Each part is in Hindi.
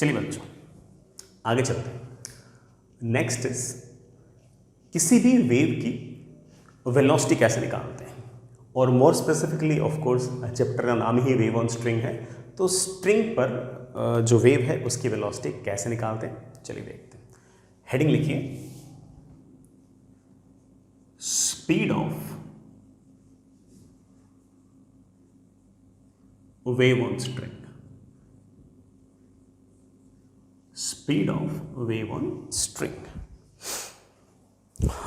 चलिए बच्चों आगे चलते हैं। नेक्स्ट इज किसी भी वेव की वेलोसिटी कैसे निकालते हैं, और more specifically of course chapter का नाम ही वेव ऑन स्ट्रिंग है, तो स्ट्रिंग पर जो वेव है उसकी वेलोसिटी कैसे निकालते हैं चलिए देखते हैं। हेडिंग लिखिए speed of wave on string, speed of wave on string.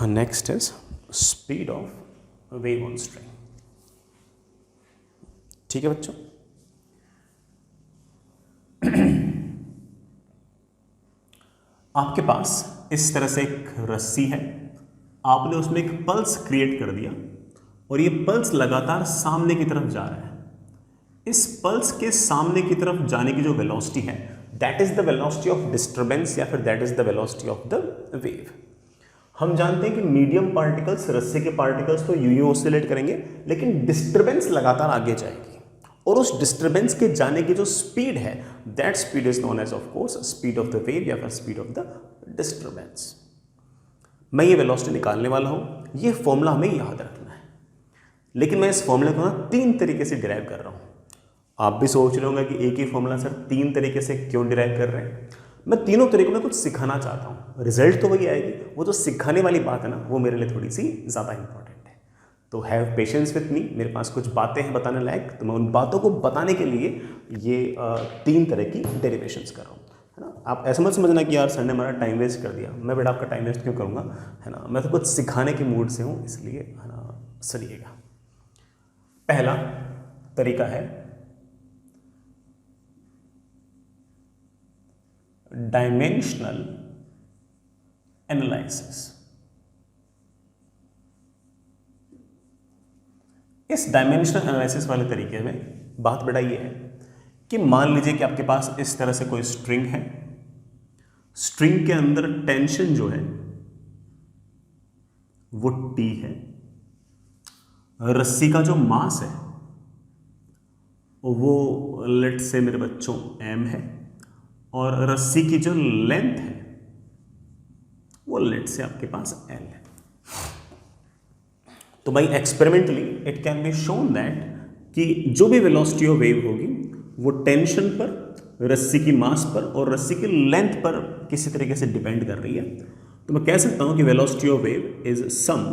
Next is speed of wave on string. ठीक है बच्चों, आपके पास इस तरह से एक रस्सी है, आपने उसमें एक पल्स क्रिएट कर दिया और ये पल्स लगातार सामने की तरफ जा रहा है। इस पल्स के सामने की तरफ जाने की जो वेलोसिटी है that is the velocity of disturbance, या फिर that is the velocity of the wave. हम जानते हैं कि मीडियम पार्टिकल्स, रस्से के पार्टिकल्स तो यूं ऑसिलेट करेंगे, लेकिन डिस्टर्बेंस लगातार आगे जाएगी और उस डिस्टर्बेंस के जाने की जो स्पीड है that speed is known as of course speed of the wave या फिर स्पीड ऑफ द डिस्टर्बेंस। मैं ये वेलोसिटी निकालने वाला हूं, ये फॉर्मूला हमें याद रखना है, लेकिन मैं इस फॉर्मूले को ना 3 तरीके से डिराइव कर रहा हूं। आप भी सोच रहे होंगे कि एक ही फॉर्मूला सर 3 तरीके से क्यों डिराइव कर रहे हैं। मैं तीनों तरीकों में कुछ सिखाना चाहता हूं, रिजल्ट तो वही आएगी, वो जो सिखाने वाली बात है ना वो मेरे लिए थोड़ी सी ज़्यादा इंपॉर्टेंट है। तो हैव पेशेंस विथ मी, मेरे पास कुछ बातें हैं बताने लायक, तो मैं उन बातों को बताने के लिए ये 3 तरह की डेरिवेशंस कर रहा हूँ, है ना। आप ऐसा मत समझना कि यार सर ने हमारा टाइम वेस्ट कर दिया, मैं बेटा आपका टाइम वेस्ट क्यों करूँगा, है ना। मैं तो कुछ सिखाने के मूड से हूँ, इसलिए है ना सुनिएगा। पहला तरीका है डायमेंशनल एनालिसिस। इस डायमेंशनल एनालिसिस वाले तरीके में बात बेटा ये है कि मान लीजिए कि आपके पास इस तरह से कोई स्ट्रिंग है, स्ट्रिंग के अंदर टेंशन जो है वो T है, रस्सी का जो मास है वो लेट से मेरे बच्चों m है, और रस्सी की जो लेंथ है वो लेट से आपके पास L है। तो भाई experimentally it can be shown that कि जो भी वेलोसिटी ऑफ वेव होगी वो टेंशन पर, रस्सी की मास पर और रस्सी की लेंथ पर किसी तरीके से डिपेंड कर रही है। तो मैं कह सकता हूं कि velocity of wave is some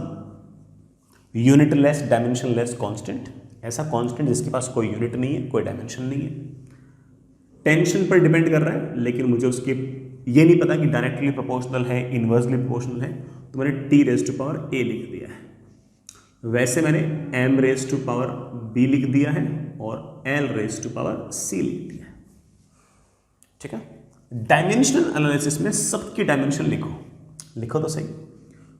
unitless dimensionless constant, ऐसा कांस्टेंट जिसके पास कोई यूनिट नहीं है, कोई डायमेंशन नहीं है, टेंशन पर डिपेंड कर रहा है, लेकिन मुझे उसके ये नहीं पता कि डायरेक्टली प्रोपोर्शनल है, इनवर्सली प्रोपोर्शनल है, तो मैंने t raise to power a लिख दिया है। वैसे मैंने m raise to power b लिख दिया है और l raise to power c लिख दिया है। ठीक है, डायमेंशनल एनालिसिस में सबकी डायमेंशन लिखो, लिखो तो सही।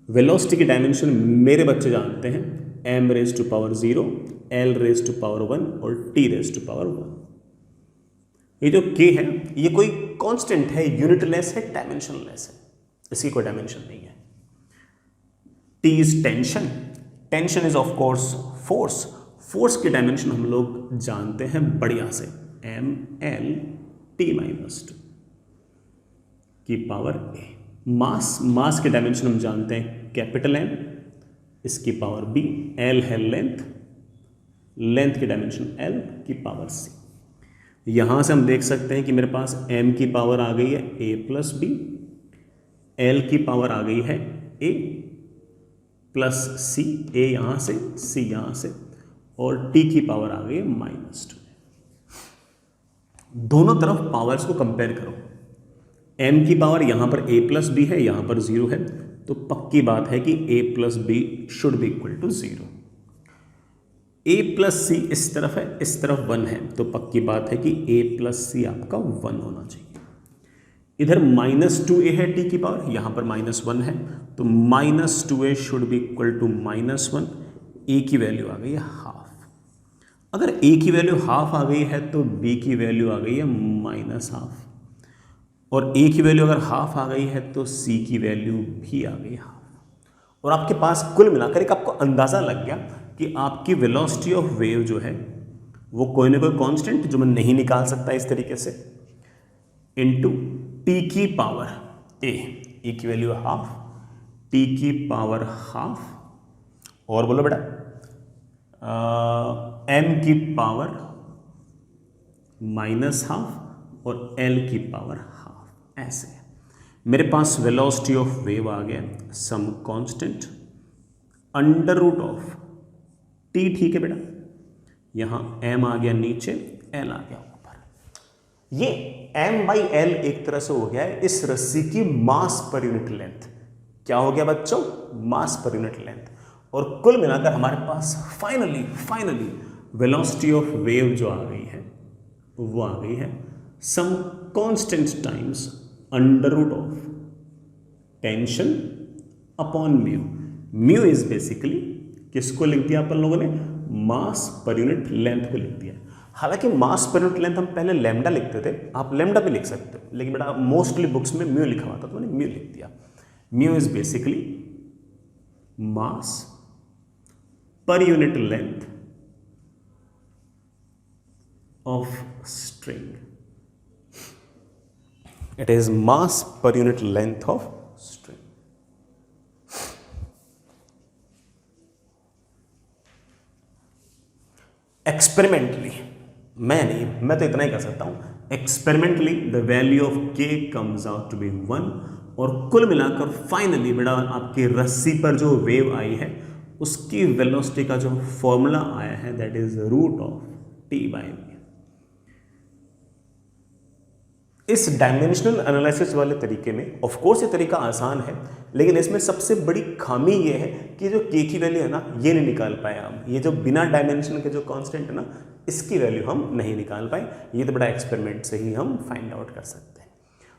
वेलोसिटी की डायमेंशन मेरे बच्चे जानते हैं, m raise to power 0, l raise to power 1 और t रेज टू पावर 1। ये जो k है ये कोई कांस्टेंट है, यूनिटलेस है, डायमेंशनलेस है, इसकी कोई डायमेंशन नहीं है। t is tension, tension is of course force, force की डायमेंशन हम लोग जानते हैं बढ़िया से, ml t-2 की पावर a। मास, मास की डायमेंशन हम जानते हैं कैपिटल M, इसकी पावर b, l है लेंथ, लेंथ की डायमेंशन l की पावर c। यहां से हम देख सकते हैं कि मेरे पास m की पावर आ गई है a प्लस बी, l की पावर आ गई है a प्लस c, a यहां से c यहां से, और t की पावर आ गई है -2। दोनों तरफ पावर्स को कंपेयर करो, m की पावर यहां पर a प्लस बी है, यहां पर 0 है, तो पक्की बात है कि a plus B should be equal to 0। a plus C इस तरफ है, इस तरफ 1 है, तो पक्की बात है कि a प्लस सी आपका 1 होना चाहिए। इधर -2a है t की पावर, यहां पर -1 है, तो -2a should be equal to -1, a की वैल्यू आ गई है हाफ। अगर a की वैल्यू हाफ आ गई है तो b की वैल्यू आ गई है -हाफ, और a की वैल्यू अगर हाफ आ गई है तो c की वैल्यू भी आ गई हाफ। और आपके पास कुल मिलाकर एक आपको अंदाजा लग गया कि आपकी वेलोसिटी ऑफ वेव जो है वो कोई ना कोई कांस्टेंट जो मैं नहीं निकाल सकता इस तरीके से, इंटू टी की पावर ए की वैल्यू हाफ, टी की पावर हाफ, और बोलो बेटा एम की पावर माइनस हाफ और एल की पावर हाफ। ऐसे मेरे पास वेलोसिटी ऑफ वेव आ गया some constant under root of T, ठीक है बेटा, यहां एम आ गया नीचे, एल आ गया ऊपर। ये एम बाई एल एक तरह से हो गया है इस रस्सी की मास पर यूनिट लेंथ। क्या हो गया बच्चों? मास पर यूनिट लेंथ। और कुल मिलाकर हमारे पास फाइनली वेलोसिटी ऑफ वेव जो आ गई है वो आ गई है some constant times under root of tension upon mu. Mu is basically किसको लिख दिया अपन लोगों ने? मास पर यूनिट लेंथ को लिख दिया। हालांकि मास पर यूनिट लेंथ हम पहले लैम्डा लिखते थे, आप लैम्डा भी लिख सकते हो, लेकिन बेटा मोस्टली बुक्स में म्यू लिखा हुआ था तो मैंने म्यू लिख दिया। म्यू इज बेसिकली मास पर unit length of string. It is mass per unit length of string. Experimentally, मैं तो इतना ही कर सकता हूं, experimentally the value of k comes out to be 1, और कुल मिलाकर फाइनली बेटा आपकी रस्सी पर जो वेव आई है उसकी वेलोसिटी का जो फॉर्मूला आया है that is root of t by v। इस डायमेंशनल एनालिसिस वाले तरीके में ऑफ कोर्स ये तरीका आसान है, लेकिन इसमें सबसे बड़ी खामी ये है कि जो k की वैल्यू है ना ये नहीं निकाल पाए हम। ये जो बिना डायमेंशन के जो कांस्टेंट है ना इसकी वैल्यू हम नहीं निकाल पाए। ये तो बड़ा एक्सपेरिमेंट से ही हम फाइंड आउट कर सकते हैं।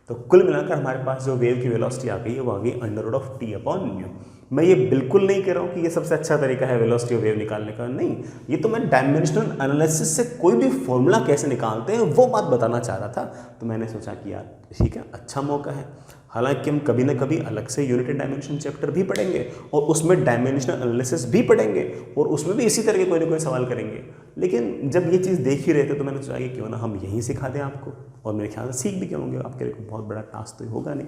तो कुल मिलाकर हमारे पास जो वेव की वेलोसिटी आ गई है वो आ गई under root of T upon mu. मैं ये बिल्कुल नहीं कह रहा हूँ कि ये सबसे अच्छा तरीका है वेलोसिटी ऑफ वेव निकालने का, नहीं, ये तो मैं डायमेंशनल एनालिसिस से कोई भी फॉर्मूला कैसे निकालते हैं वो बात बताना चाह रहा था। तो मैंने सोचा कि यार ठीक है, अच्छा मौका है। हालांकि हम कभी ना कभी अलग से यूनिटी डायमेंशन चैप्टर भी पढ़ेंगे और उसमें डायमेंशनल एनालिसिस भी पढ़ेंगे और उसमें भी इसी तरह के कोई ना कोई सवाल करेंगे, लेकिन जब ये चीज़ देख ही रहे थे तो मैंने सोचा कि क्यों ना हम यहीं सिखा दें आपको, और मेरे ख्याल से सीख भी क्यों होंगे, आपके लिए बहुत बड़ा टास्क तो होगा नहीं,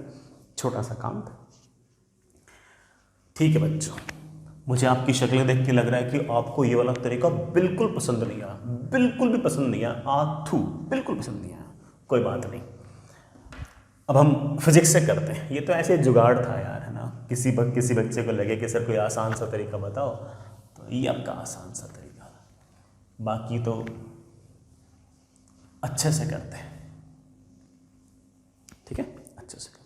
छोटा सा काम था। ठीक है बच्चों, मुझे आपकी शक्लें देख के लग रहा है कि आपको ये वाला तरीका बिल्कुल पसंद नहीं आया, बिल्कुल भी पसंद नहीं आया, आथू बिल्कुल पसंद नहीं आया। कोई बात नहीं, अब हम फिजिक्स से करते हैं। ये तो ऐसे जुगाड़ था यार, है ना, किसी बच्चे को लगे कि सर कोई आसान सा तरीका बताओ, तो ये आपका आसान सा तरीका, बाकी तो अच्छे से करते हैं। ठीक है, अच्छे से करते।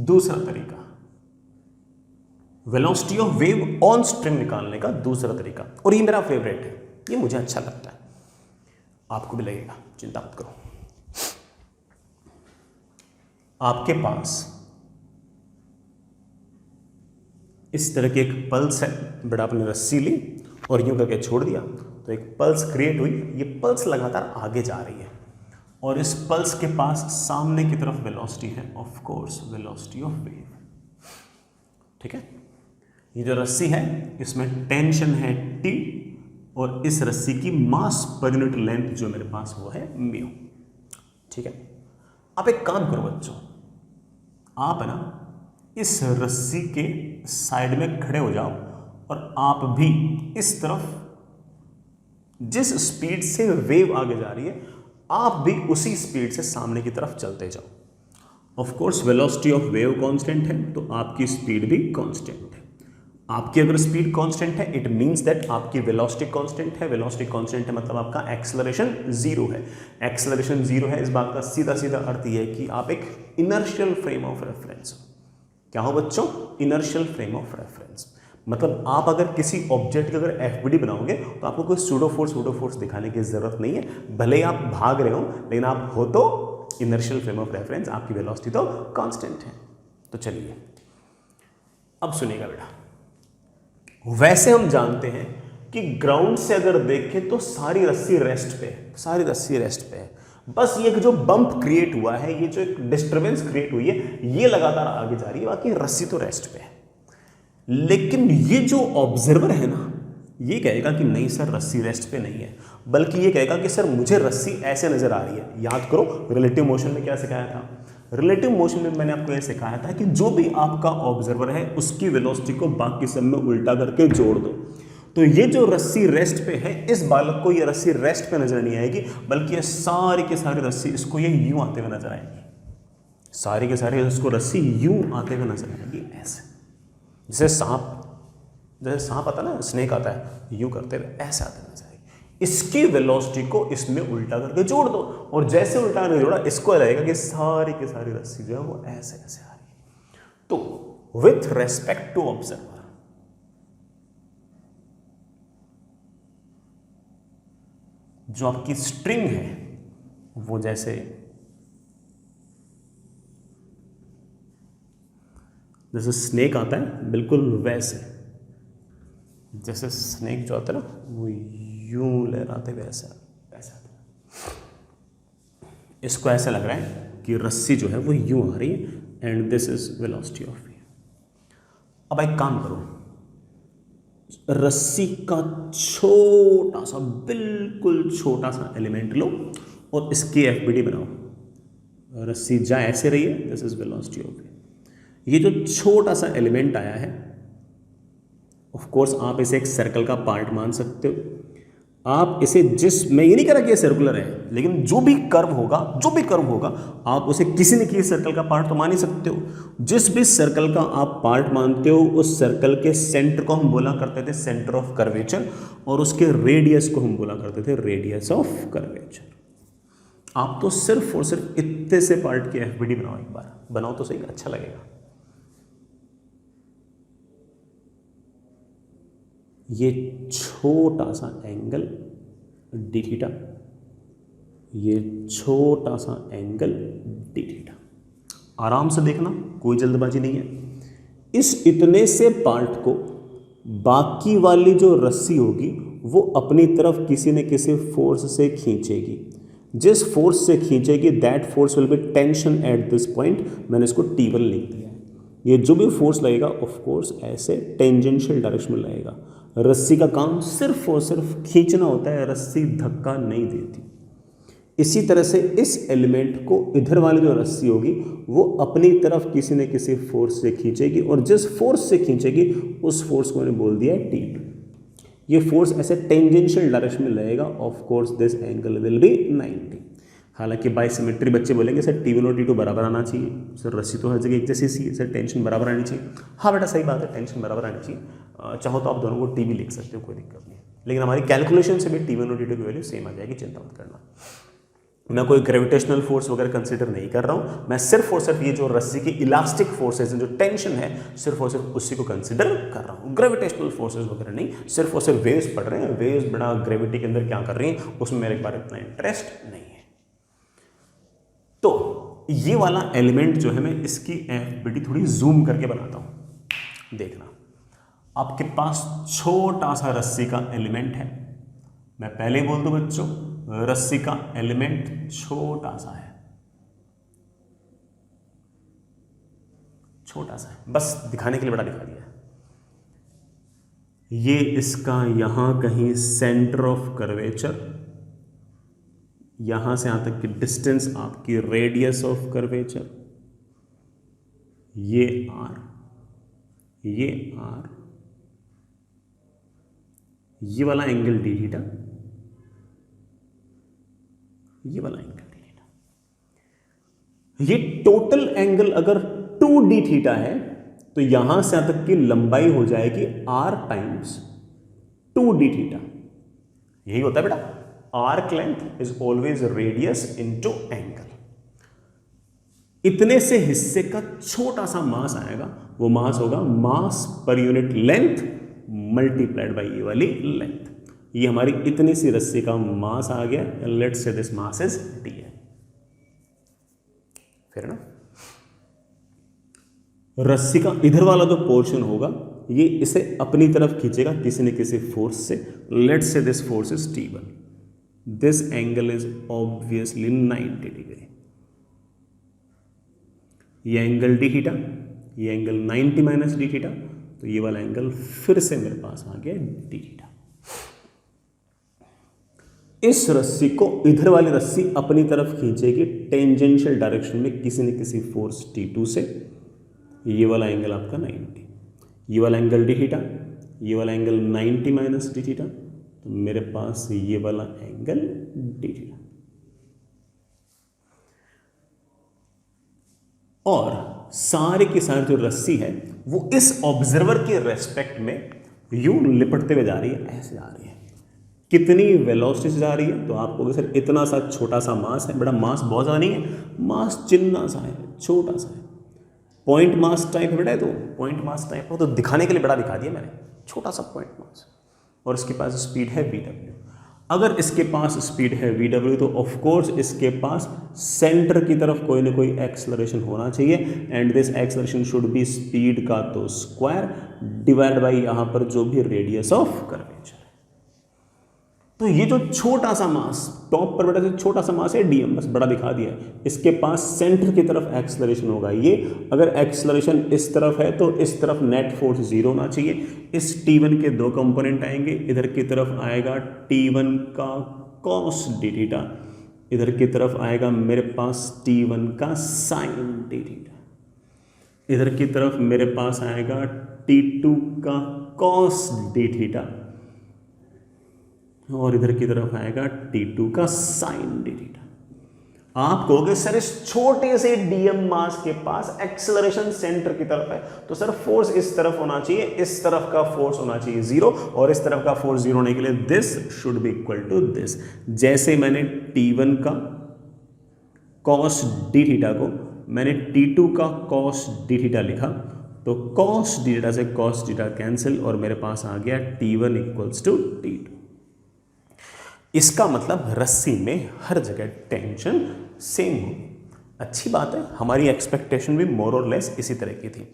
दूसरा तरीका, velocity of wave on string निकालने का दूसरा तरीका, और ये मेरा फेवरेट है, ये मुझे अच्छा लगता है, आपको भी लगेगा, चिंता मत करो। आपके पास इस तरह की एक पल्स है, बड़ा आपने रस्सी ली और यूं करके छोड़ दिया तो एक पल्स क्रिएट हुई। ये पल्स लगातार आगे जा रही है और इस पल्स के पास सामने की तरफ वेलोसिटी है, of course velocity of wave. ठीक है, ये जो रस्सी है इसमें टेंशन है T और इस रस्सी की मास पर यूनिट लेंथ जो मेरे पास वो है म्यू। ठीक है, आप एक काम करो बच्चों, आप है ना इस रस्सी के साइड में खड़े हो जाओ और आप भी इस तरफ जिस स्पीड से वेव आगे जा रही है आप भी उसी स्पीड से सामने की तरफ चलते जाओ। Of course velocity of wave constant है तो आपकी स्पीड भी कांस्टेंट है। आपकी अगर स्पीड कांस्टेंट है इट मींस दैट आपकी वेलोसिटी कांस्टेंट है। वेलोसिटी कांस्टेंट है मतलब आपका एक्सेलरेशन जीरो है। एक्सेलरेशन जीरो है, इस बात का सीधा सीधा अर्थ यह है कि आप एक इनर्शियल फ्रेम ऑफ रेफरेंस हो। क्या हो बच्चों? Inertial frame of reference. मतलब आप अगर किसी ऑब्जेक्ट की अगर एफबीडी बनाओगे तो आपको कोई सूडो फोर्स दिखाने की जरूरत नहीं है। भले ही आप भाग रहे हो लेकिन आप हो तो इनर्शियल फ्रेम ऑफ रेफरेंस, आपकी वेलोसिटी तो कांस्टेंट है। तो चलिए अब सुनिएगा बेटा, वैसे हम जानते हैं कि ग्राउंड से अगर देखें तो सारी रस्सी रेस्ट पे है, सारी रस्सी रेस्ट पे है। बस ये जो बम्प क्रिएट हुआ है, ये जो एक डिस्टर्बेंस क्रिएट हुई है, ये लगातार आगे जा रही है, बाकी रस्सी तो रेस्ट पे है। लेकिन ये जो ऑब्जर्वर है ना, ये कहेगा कि नहीं सर रस्सी रेस्ट पे नहीं है, बल्कि ये कहेगा कि सर मुझे रस्सी ऐसे नज़र आ रही है। याद करो रिलेटिव मोशन में क्या सिखाया था, रिलेटिव मोशन में मैंने आपको ये सिखाया था कि जो भी आपका ऑब्जर्वर है उसकी वेलोसिटी को बाकी सब में उल्टा करके जोड़ दो। तो ये जो रस्सी रेस्ट पे है, इस बालक को ये रस्सी रेस्ट पे नजर नहीं आएगी, बल्कि ये सारी के सारी रस्सी इसको ये यूं आते हुए नजर आएगी, सारी के सारी इसको रस्सी यूं आते हुए नजर आएगी ऐसे, जैसे सांप आता है ना, स्नेक आता है यूं करते हुए ऐसे आते हुए नजर आएगी। इसकी वेलोसिटी को इसमें उल्टा करके जोड़ दो, और जैसे उल्टा करके जोड़ा इसको रहेगा कि सारी की सारी रस्सी जो है वो ऐसे ऐसे आ रही है। तो विथ रेस्पेक्ट टू ऑब्जर्वर, जो आपकी स्ट्रिंग है वो जैसे स्नेक आता है बिल्कुल वैसे, जैसे स्नेक जो आता है ना वो यूं लहराते हुए ऐसा ऐसा, इसको ऐसा लग रहा है कि रस्सी जो है वो यूं आ रही है and this is velocity of V. अब एक काम करो, रस्सी का छोटा सा बिल्कुल छोटा सा एलिमेंट लो और इसकी एफबीडी बनाओ। रस्सी जा ऐसे रही है, this is velocity of v. ये जो छोटा सा एलिमेंट आया है, ऑफ कोर्स आप इसे एक सर्कल का पार्ट मान सकते हो। आप इसे मैं ये नहीं कह रहा कि ये सर्कुलर है, लेकिन जो भी कर्व होगा आप उसे किसी न किसी सर्कल का पार्ट तो मान ही सकते हो। जिस भी सर्कल का आप पार्ट मानते हो उस सर्कल के सेंटर को हम बोला करते थे सेंटर ऑफ कर्वेचर, और उसके रेडियस को हम बोला करते थे रेडियस ऑफ कर्वेचर। आप तो सिर्फ और सिर्फ इतने से पार्ट की एफबीडी बनाओ, एक बार बनाओ तो सही, अच्छा लगेगा। ये छोटा सा एंगल डी थीटा, ये छोटा सा एंगल डी थीटा, आराम से देखना, कोई जल्दबाजी नहीं है। इस इतने से पार्ट को बाकी वाली जो रस्सी होगी वो अपनी तरफ किसी न किसी फोर्स से खींचेगी। जिस फोर्स से खींचेगी that force will be tension at this point, मैंने इसको T1 लिख दिया है। ये जो भी फोर्स लगेगा ऑफ कोर्स ऐसे टेंजेंशियल डायरेक्शन में लगेगा। रस्सी का काम सिर्फ और सिर्फ खींचना होता है, रस्सी धक्का नहीं देती। इसी तरह से इस एलिमेंट को इधर वाली जो रस्सी होगी वो अपनी तरफ किसी न किसी फोर्स से खींचेगी, और जिस फोर्स से खींचेगी उस फोर्स को मैंने बोल दिया है T2। ये फोर्स ऐसे टेंजेंशियल डायरेक्शन में लगेगा, of course this angle will be 90। हालांकि बाय सिमेट्री बच्चे बोलेंगे सर T1 और T2 बराबर आना चाहिए, सर रस्सी तो हर जगह एक जैसी सी है, सर टेंशन बराबर आनी चाहिए। हाँ बेटा सही बात है, टेंशन बराबर आनी चाहिए। चाहो तो आप दोनों को T भी लिख सकते हो, कोई दिक्कत नहीं, लेकिन हमारी कैलकुलेशन से भी T1 और T2 की वैल्यू सेम आ जाएगी, चिंता मत करना। मैं कोई ग्रेविटेशनल फोर्स वगैरह कंसीडर नहीं कर रहा हूँ, मैं सिर्फ और सिर्फ ये जो रस्सी की इलास्टिक फोर्सेज जो टेंशन है सिर्फ और सिर्फ उसी को कंसीडर कर रहा हूँ। ग्रेविटेशनल फोर्सेज वगैरह नहीं, सिर्फ और सिर्फ वेव्स पढ़ रहे हैं, वेव्स बड़ा ग्रेविटी के अंदर क्या कर रही हैं उसमें मेरे बारे इतना इंटरेस्ट नहीं है। तो ये वाला एलिमेंट जो है मैं इसकी एफबीडी थोड़ी जूम करके बनाता हूँ, देखना। आपके पास छोटा सा रस्सी का एलिमेंट है, मैं पहले ही बोल दूं बच्चों रस्सी का एलिमेंट छोटा सा है, छोटा सा है, बस दिखाने के लिए बड़ा दिखा दिया। ये इसका यहां कहीं सेंटर ऑफ कर्वेचर, यहां से यहां तक की डिस्टेंस आपकी रेडियस ऑफ कर्वेचर, ये R, ये R, ये वाला एंगल डी थीटा, ये वाला एंगल डी थीटा। ये टोटल एंगल अगर 2d थीटा है तो यहां से यहां तक की लंबाई हो जाएगी R टाइम्स 2d थीटा। यही होता है बेटा, arc length is always radius into angle. इतने से हिस्से का छोटा सा मास आएगा, वो मास होगा मास पर यूनिट लेंथ मल्टीप्लाइड बाई ये वाली लेंथ। ये हमारी इतनी सी रस्सी का मास आ गया, let's say this mass is dn। फिर ना रस्सी का इधर वाला जो पोर्शन होगा ये इसे अपनी तरफ खींचेगा किसी न किसी फोर्स से, let's say this force is T1। This angle is obviously 90 degree. ये एंगल डी थीटा, ये एंगल 90 माइनस डी थीटा, तो ये वाला एंगल फिर से मेरे पास आ गया डी थीटा। इस रस्सी को इधर वाली रस्सी अपनी तरफ खींचेगी टेंजेंशियल डायरेक्शन में किसी न किसी फोर्स T2 से। ये वाला एंगल आपका 90, ये वाला एंगल डी थीटा, ये वाला एंगल 90 माइनस डी थीटा, तो मेरे पास ये वाला एंगल डी थीटा। और सारे की सारी जो रस्सी है वो इस ऑब्जर्वर के रेस्पेक्ट में यूं लिपटते हुए जा रही है, ऐसे जा रही है। कितनी वेलोसिटी से जा रही है? तो आपको कहोगे सर इतना सा छोटा सा मास है। बड़ा मास बहुत ज़्यादा नहीं है, मास चिन्ना सा है, छोटा सा है, पॉइंट मास टाइप है बेटा। तो पॉइंट मास टाइप हो तो दिखाने के लिए बड़ा दिखा दिया मैंने, छोटा सा पॉइंट मास। और इसके पास स्पीड है v w। अगर इसके पास स्पीड है v w तो ऑफ कोर्स इसके पास सेंटर की तरफ कोई ना कोई एक्सेलरेशन होना चाहिए, and this acceleration should be speed का तो स्क्वायर डिवाइड बाई यहाँ पर जो भी रेडियस ऑफ कर्वेचर। तो ये जो छोटा सा मास टॉप पर बेटा जो छोटा सा मास है dm, बस बड़ा दिखा दिया, इसके पास सेंटर की तरफ एक्सेलरेशन होगा ये। अगर एक्सेलरेशन इस तरफ है तो इस तरफ नेट फोर्स 0 होना चाहिए। इस T1 के दो कंपोनेंट आएंगे, इधर की तरफ आएगा T1 का cos d थीटा, इधर की तरफ आएगा मेरे पास T1 का sin d थीटा, इधर की तरफ मेरे पास आएगा T2 का cos d थीटा, और इधर की तरफ आएगा T2 का sin d थीटा। आप कहोगे सर इस छोटे से dm मास के पास एक्सेलरेशन सेंटर की तरफ है, तो सर फोर्स इस तरफ होना चाहिए, इस तरफ का फोर्स होना चाहिए 0, और इस तरफ का फोर्स 0 होने के लिए this should be equal to this. जैसे मैंने T1 का cos d थीटा को मैंने T2 का cos d थीटा लिखा, तो cos d थीटा से cos थीटा कैंसिल, और मेरे पास आ गया T1 इक्वल्स टू T2। इसका मतलब रस्सी में हर जगह टेंशन सेम होगी। अच्छी बात है, हमारी एक्सपेक्टेशन भी मोर और लेस इसी तरह की थी।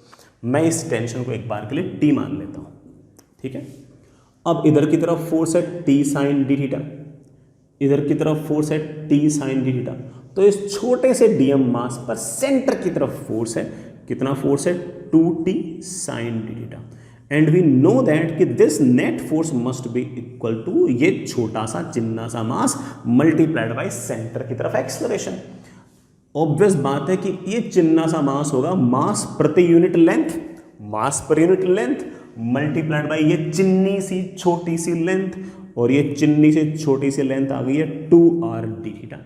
मैं इस टेंशन को एक बार के लिए T मान लेता हूँ, ठीक है। अब इधर की तरफ फोर्स है T sin d थीटा, इधर की तरफ फोर्स है T sin d थीटा। तो इस छोटे से dm मास पर सेंटर की तरफ फोर्स है, कितना फोर्स है 2T sin d theta, and we know that कि this net force must be equal to ये छोटा सा चिन्ना सा मास मल्टीप्लाइड बाय सेंटर की तरफ एक्सेलरेशन। ऑब्वियस बात है कि ये चिन्ना सा मास होगा मास प्रति यूनिट लेंथ, मास पर यूनिट लेंथ मल्टीप्लाइड बाय ये चिन्नी सी छोटी सी लेंथ, और ये चिन्नी से छोटी सी लेंथ आ गई है 2r d थीटा।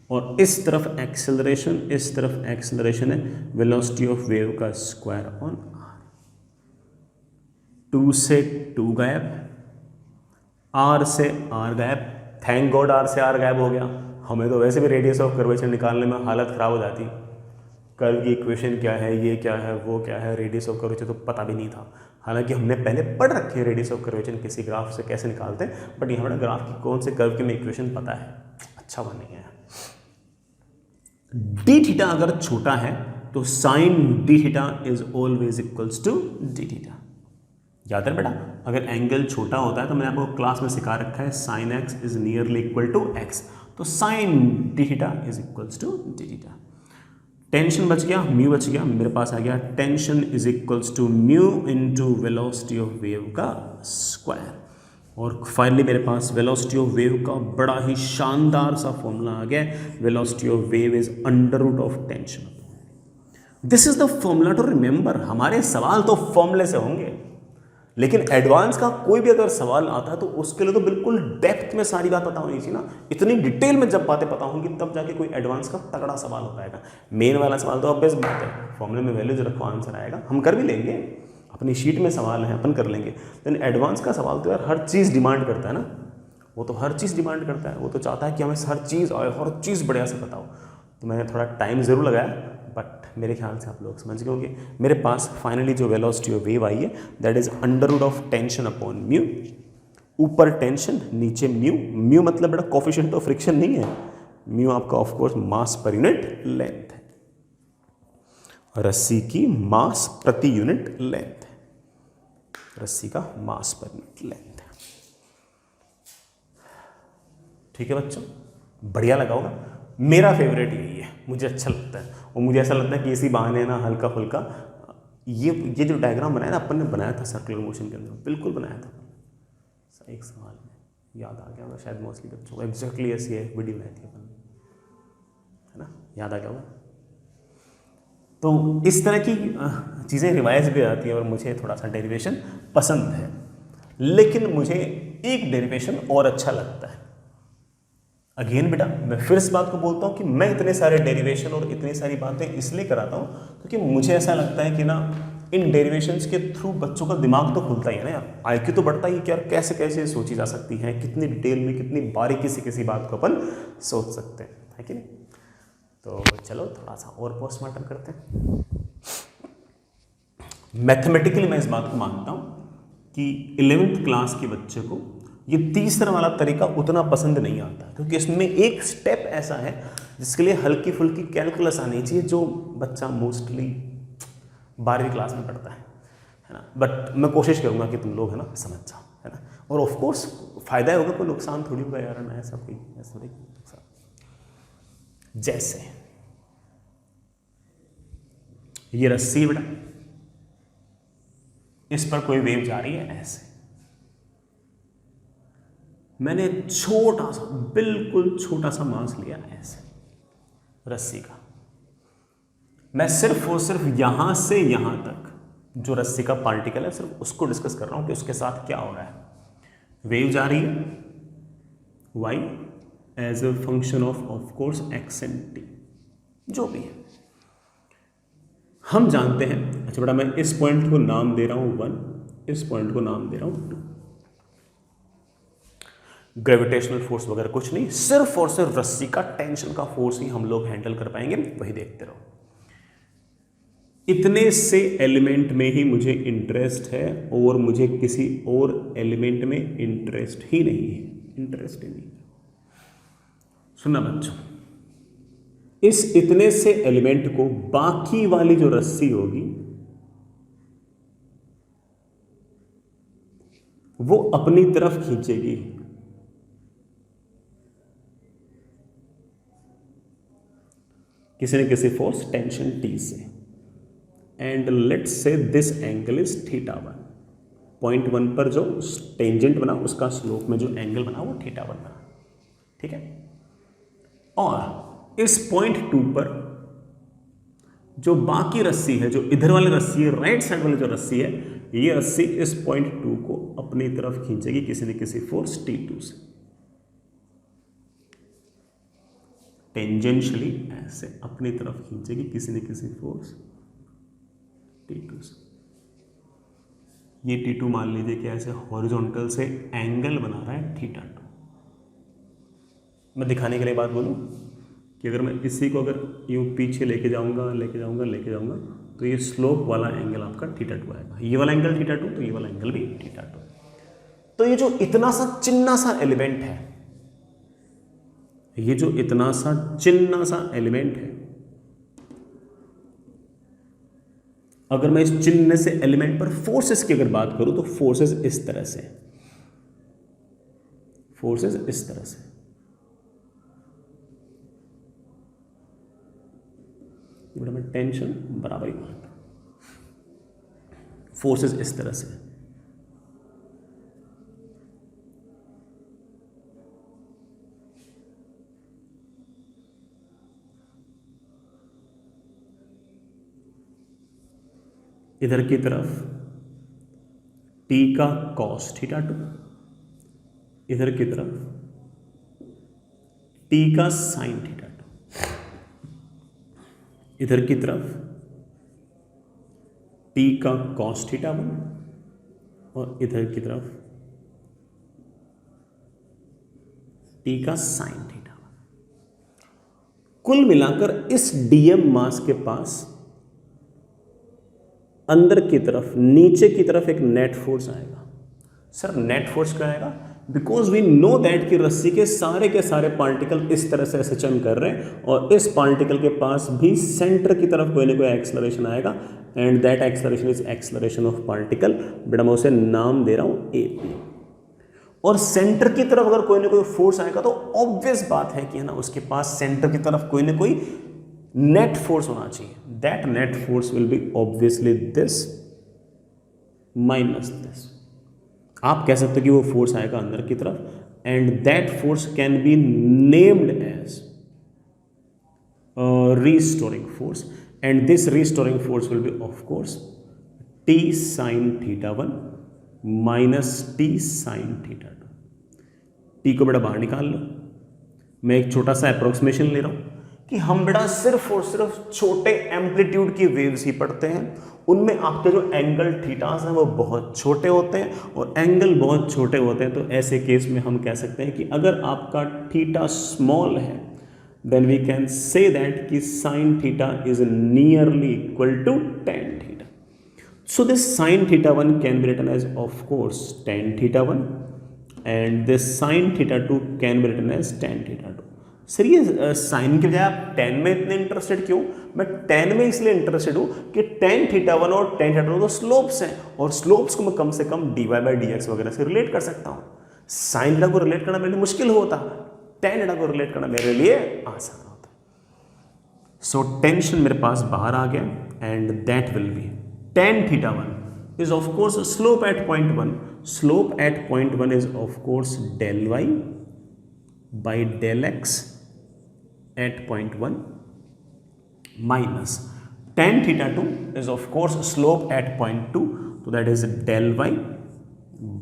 और इस तरफ एक्सेलरेशन, इस तरफ एक्सेलरेशन है वेलोसिटी ऑफ वेव का स्क्वायर ऑन 2 से 2 गायब, R से R गायब। थैंक गॉड R से R गायब हो गया, हमें तो वैसे भी रेडियस ऑफ कर्वेचर निकालने में हालत ख़राब हो जाती। कर्व की इक्वेशन क्या है, ये क्या है, वो क्या है, रेडियस ऑफ कर्वेचर तो पता भी नहीं था। हालांकि हमने पहले पढ़ रखे है रेडियस ऑफ कर्वेचर किसी ग्राफ से कैसे निकालते हैं, बट यहाँ हमें ग्राफ की कौन से कर्व की में इक्वेशन पता है, अच्छा वो नहीं है। डी थीटा अगर छोटा है तो sine D theta is always equals to D theta. याद है बेटा, अगर एंगल छोटा होता है तो मैंने आपको क्लास में सिखा रखा है sine X is nearly equal to X, तो sine D theta is equals to D theta. Tension बच गया, म्यू बच गया, मेरे पास आ गया tension is equals to mu into velocity of wave का स्क्वायर। और फाइनली मेरे पास वेलोसिटी ऑफ वेव का बड़ा ही शानदार सा फॉर्मूला आ गया, velocity of wave is under root of tension. This is the formula to remember. हमारे सवाल तो फॉर्मूले से होंगे, लेकिन एडवांस का कोई भी अगर सवाल आता है तो उसके लिए तो बिल्कुल डेप्थ में सारी बात पता होनी चाहिए ना। इतनी डिटेल में जब बातें पता होंगी तब जाके कोई एडवांस का तगड़ा सवाल हो पाएगा। मेन वाला सवाल तो ऑब्वियस बात है, फॉर्मूले में वैल्यूज रखो आंसर आएगा, हम कर भी लेंगे, अपनी शीट में सवाल है अपन कर लेंगे। लेकिन एडवांस का सवाल तो यार हर चीज़ डिमांड करता है ना, वो तो हर चीज़ डिमांड करता है, वो तो चाहता है कि हमें हर चीज़ आए, हर चीज़ बढ़िया से बताओ। तो मैंने थोड़ा टाइम ज़रूर लगाया, बट मेरे ख्याल से आप लोग समझ गए होंगे। मेरे पास फाइनली जो वेलोसिटी ऑफ वेव आई है that is under root of tension upon mu. ऊपर टेंशन नीचे म्यू, म्यू मतलब बड़ा कोफिशिएंट ऑफ फ्रिक्शन नहीं है, म्यू आपका ऑफ कोर्स मास पर यूनिट लेंथ है, रस्सी की मास प्रति यूनिट लेंथ है, रस्सी का मास पर यूनिट लेंथ है। ठीक है बच्चों, बढ़िया लगा होगा। मेरा फेवरेट यही है, मुझे अच्छा लगता है, और मुझे ऐसा लगता है कि इसी बहाने ना हल्का फुल्का ये जो डायग्राम बनाया ना अपन ने बनाया था सर्कुलर मोशन के अंदर, बिल्कुल बनाया था एक सवाल में, याद आ गया होगा शायद मोस्टली बच्चों को, एग्जैक्टली ऐसी है वीडियो बनाई थी अपन, है ना, याद आ गया होगा। तो इस तरह की चीज़ें रिवाइज भी आती हैं और मुझे थोड़ा सा डेरिवेशन पसंद है, लेकिन मुझे एक डेरिवेशन और अच्छा लगता है। अगेन बेटा मैं फिर इस बात को बोलता हूँ कि मैं इतने सारे डेरिवेशन और इतनी सारी बातें इसलिए कराता हूँ क्योंकि मुझे ऐसा लगता है कि ना इन डेरिवेशंस के थ्रू बच्चों का दिमाग तो खुलता ही है ना यार, आईक्यू तो बढ़ता ही कि यार कैसे कैसे सोची जा सकती हैं, कितनी डिटेल में कितनी बारीकी से किसी बात को अपन सोच सकते हैं, है कि नहीं। तो चलो थोड़ा सा और पोस्टमार्टम करते हैं। मैथमेटिकली मैं इस बात को मानता हूँ कि 11th क्लास के बच्चे को ये तीसरा वाला तरीका उतना पसंद नहीं आता, क्योंकि इसमें एक स्टेप ऐसा है जिसके लिए हल्की फुल्की कैलकुलस आनी चाहिए, जो बच्चा मोस्टली 12वीं क्लास में पढ़ता है ना। बट मैं कोशिश करूँगा कि तुम लोग है ना समझ जाओ, है ना। और ऑफ कोर्स फायदा होगा, कोई नुकसान थोड़ी होगा यार ना, ऐसा कोई ऐसा थोड़ी नुकसान। जैसे ये रस्सी बेटा, इस पर कोई वेव जा रही है ऐसे, मैंने छोटा सा बिल्कुल छोटा सा मास लिया ऐसे रस्सी का, मैं सिर्फ और सिर्फ यहां से यहां तक जो रस्सी का पार्टिकल है सिर्फ उसको डिस्कस कर रहा हूं कि उसके साथ क्या हो रहा है। वेव जा रही है y as a function of course x and t, जो भी है हम जानते हैं। अच्छा बेटा मैं इस पॉइंट को नाम दे रहा हूं 1, इस पॉइंट को नाम दे रहा हूं 2। ग्रेविटेशनल फोर्स वगैरह कुछ नहीं, सिर्फ और सिर्फ रस्सी का टेंशन का फोर्स ही हम लोग हैंडल कर पाएंगे, वही देखते रहो। इतने से एलिमेंट में ही मुझे इंटरेस्ट है और मुझे किसी और एलिमेंट में इंटरेस्ट ही नहीं है, इंटरेस्ट ही नहीं। सुनना बच्चों, इस इतने से एलिमेंट को बाकी वाली जो रस्सी होगी वो अपनी तरफ खींचेगी, किसी न किसी फोर्स टेंशन T से, and let's say this angle is θ1। Point 1 पर जो टेंजेंट बना उसका स्लोप में जो एंगल बना वो θ1 बना, ठीक है। और इस पॉइंट 2 पर जो बाकी रस्सी है, जो इधर वाली रस्सी है, राइट साइड वाली जो रस्सी है, ये रस्सी इस पॉइंट 2 को अपनी तरफ खींचेगी किसी न किसी फोर्स T2 से, टेंजेंशियली ऐसे अपनी तरफ खींचेगी किसी न किसी फोर्स T2 से। ये T2 मान लीजिए कि ऐसे हॉरिजॉन्टल से एंगल बना रहा है θ2। मैं दिखाने के लिए बात बोलूं कि अगर मैं इसी को अगर यूं पीछे लेके जाऊंगा तो ये स्लोप वाला एंगल आपका θ2 आएगा, ये वाला एंगल θ2 तो ये वाला एंगल भी θ2। तो ये जो इतना सा चिन्ना सा एलिमेंट है, ये जो इतना सा चिन्ना सा एलिमेंट है, अगर मैं इस चिन्ह से एलिमेंट पर फोर्सेस की अगर बात करूं तो फोर्सेस इस तरह से, फोर्सेस इस तरह से, ये मैं टेंशन बराबर ही मानता हूं, फोर्सेस इस तरह से। इधर की तरफ t का cos θ2, इधर की तरफ t का sin θ2, इधर की तरफ t का cos θ1 और इधर की तरफ t का sin θ1। कुल मिलाकर इस dm मास के पास अंदर की तरफ नीचे की तरफ एक नेट फोर्स आएगा। सर नेट फोर्स क्या आएगा? बिकॉज वी नो दैट कि रस्सी के सारे पार्टिकल इस तरह से ऐसे चल कर रहे हैं और इस पार्टिकल के पास भी सेंटर की तरफ कोई ना कोई एक्सलरेशन आएगा and that acceleration is acceleration of particle. बेटा मैं उसे नाम दे रहा हूं AP। और सेंटर की तरफ अगर कोई ना कोई फोर्स आएगा तो ऑब्वियस बात है कि है ना उसके पास सेंटर की तरफ कोई ना कोई नेट फोर्स होना चाहिए। That net force will B obviously this minus this. आप कह सकते हो कि वो फोर्स आएगा अंदर की तरफ and that force can be named as a restoring force, and this restoring force will be of course t sin theta 1 minus t sin theta 2. t को बेटा बाहर निकाल लो, मैं एक छोटा सा अप्रोक्सीमेशन ले रहा हूं कि हम बेटा सिर्फ और सिर्फ छोटे एम्पलीट्यूड की वेव्स ही पढ़ते हैं, उनमें आपके जो एंगल थीटास हैं वो बहुत छोटे होते हैं, और एंगल बहुत छोटे होते हैं तो ऐसे केस में हम कह सकते हैं कि अगर आपका थीटा स्मॉल है then we can say that कि sine theta is nearly equal to tan theta. So this sine theta 1 can be written as of course tan theta 1 and this sine theta 2 can be written as tan theta 2. Sir ये साइन के बजाय आप टेन में इतने इंटरेस्टेड क्यों? मैं टेन में इसलिए इंटरेस्टेड हूं कि टेन थीटा 1 और टेन थीटा 2 तो स्लोप्स हैं, और स्लोप्स को मैं कम से कम dy बाई डी एक्स वगैरह से रिलेट कर सकता हूं. साइन थीटा को रिलेट करना मेरे लिए मुश्किल होता, टेन थीटा को रिलेट करना मेरे लिए आसान होता. सो टेंशन मेरे पास बाहर आ गया, and that will be tan theta 1 is of course slope at point 1. Slope at point 1 is of course del y by del x at point 1 minus tan theta 2 is of course slope at point 2, so that is del y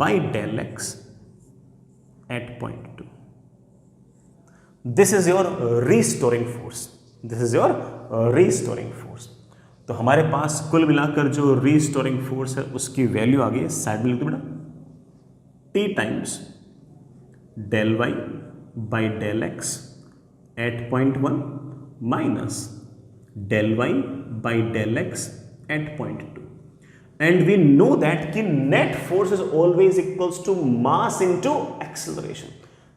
by del x at point 2. This is your restoring force. This is your restoring force. तो हमारे पास कुल मिलाकर जो restoring force है उसकी वैल्यू आ गई है, साइड में लिख दो बेटा, t times del y by del x at point 1 minus del y by del x at point 2. And we know that कि net force is always equals to mass into acceleration.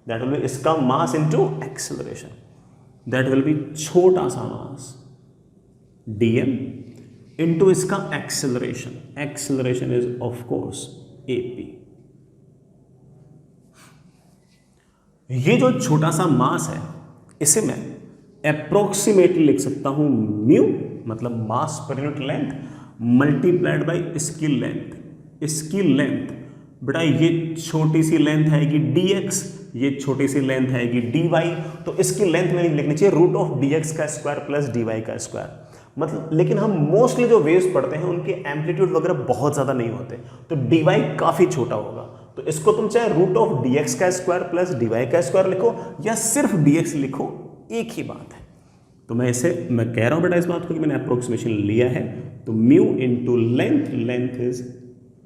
That will be इसका mass into acceleration. That will be छोटा सा mass dm into इसका acceleration. Acceleration is of course ap. ये जो छोटा सा mass है इसे मैं अप्रोक्सीमेटली लिख सकता हूं म्यू, मतलब मास पर यूनिट लेंथ मल्टीप्लाइड बाय इसकी लेंथ. इसकी लेंथ बेटा ये छोटी सी लेंथ आएगी dx, ये छोटी सी लेंथ आएगी dy, तो इसकी लेंथ में लिखनी चाहिए रूट ऑफ dx का स्क्वायर प्लस dy का स्क्वायर. मतलब लेकिन हम मोस्टली जो वेव्स पढ़ते हैं उनके एम्पलीट्यूड वगैरह बहुत ज़्यादा नहीं होते, तो dy काफ़ी छोटा होगा, तो इसको तुम चाहे रूट ऑफ dx का स्क्वायर प्लस dy का स्क्वायर लिखो या सिर्फ dx लिखो, एक ही बात है. तो मैं कह रहा हूं बेटा इस बात को कि मैंने अप्रोक्सीमेशन लिया है, तो mu into length, length is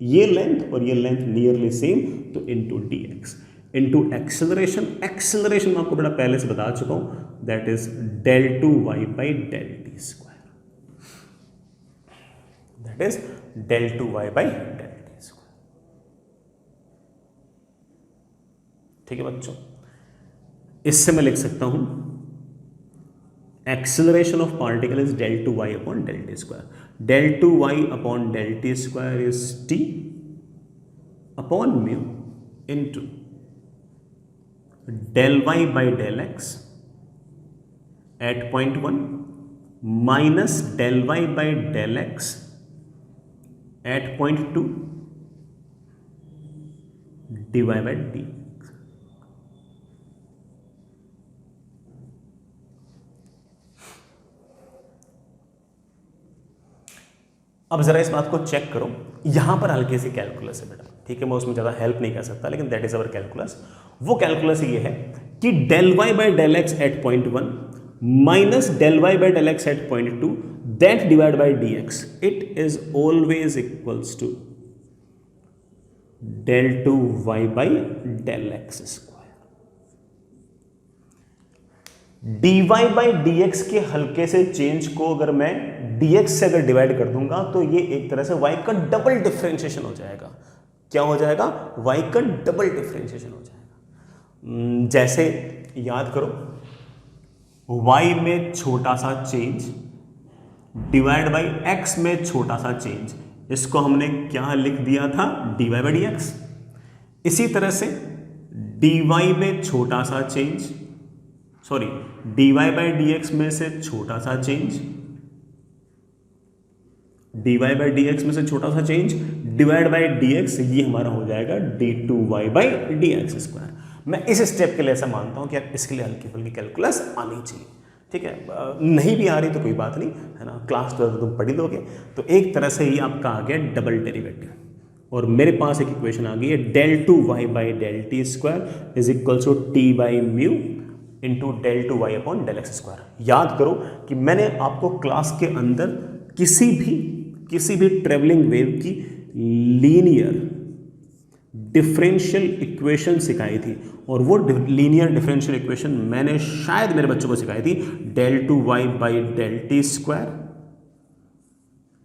ये लेंथ और ये लेंथ नियरली सेम, तो into dx into acceleration. Acceleration मैं आपको बेटा पहले से बता चुका हूं, that is del 2y by del t square. That is del 2y by del t square. ठीक है बच्चों, इससे मैं लिख सकता हूं acceleration of particle is del 2y upon del t square. Del 2y upon del t square is t upon mu into del y by del x at point 1 minus del y by del x at point 2 dy by d. अब जरा इस बात को चेक करो, यहां पर हल्की सी कैलकुलस है बेटा, ठीक है, मैं उसमें ज़्यादा हेल्प नहीं कर सकता, लेकिन दैट इज अवर कैलकुलस. वो कैलकुलस ये है कि del y by del x at point 1 minus del y by del x at point 2 that divide by dx, it is always equals to del 2y by del x square. dy by dx के हल्के से चेंज को अगर मैं dx से अगर डिवाइड कर दूंगा तो ये एक तरह से y का डबल डिफरेंशिएशन हो जाएगा. क्या हो जाएगा? y का डबल डिफरेंशिएशन हो जाएगा. जैसे याद करो, y में छोटा सा चेंज डिवाइड बाई x में छोटा सा चेंज, इसको हमने क्या लिख दिया था? dy by dx. इसी तरह से dy में छोटा सा change, sorry dy by dx में से छोटा सा चेंज, dy बाई dx में से छोटा सा चेंज डिवाइड बाई dx, ये हमारा हो जाएगा d2y बाई dx स्क्वायर. मैं इस स्टेप के लिए ऐसा मानता हूँ कि यार इसके लिए हल्की फुल्की कैलकुलस आनी चाहिए, ठीक है। नहीं भी आ रही तो कोई बात नहीं, है ना, क्लास 12 तुम पढ़ ही लोगे। तो एक तरह से ये आपका आ गया डबल डेरिवेटिव, और मेरे पास एक इक्वेशन आ गई है del 2y by del t square is equals to T by mu into del 2y upon del x square. याद करो कि मैंने आपको क्लास के अंदर किसी भी ट्रेवलिंग वेव की लीनियर डिफरेंशियल इक्वेशन सिखाई थी, और वो लीनियर डिफरेंशियल इक्वेशन मैंने शायद मेरे बच्चों को सिखाई थी del 2y by del t square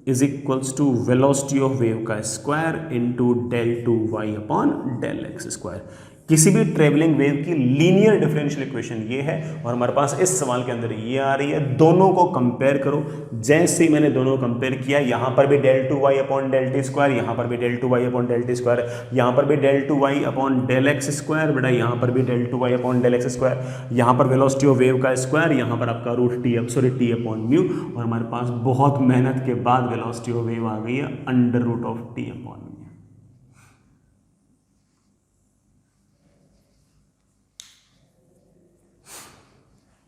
is equals to velocity of wave का square into del 2y upon del x square. किसी भी ट्रेवलिंग वेव की लीनियर डिफरेंशियल इक्वेशन ये है, और हमारे पास इस सवाल के अंदर ये आ रही है। दोनों को कंपेयर करो, जैसे ही मैंने दोनों कंपेयर किया, यहां पर भी del 2y upon del t square, यहां पर भी del 2y upon del t square, यहां पर भी del 2y upon del x square, बेटा यहां पर भी del 2y upon del x square, यहां पर वेलोसिटी ऑफ वेव का स्क्वायर, यहां पर आपका टी अपॉन म्यू, और हमारे पास बहुत मेहनत के बाद वेलोसिटी ऑफ वेव आ गई है under root of T upon mu.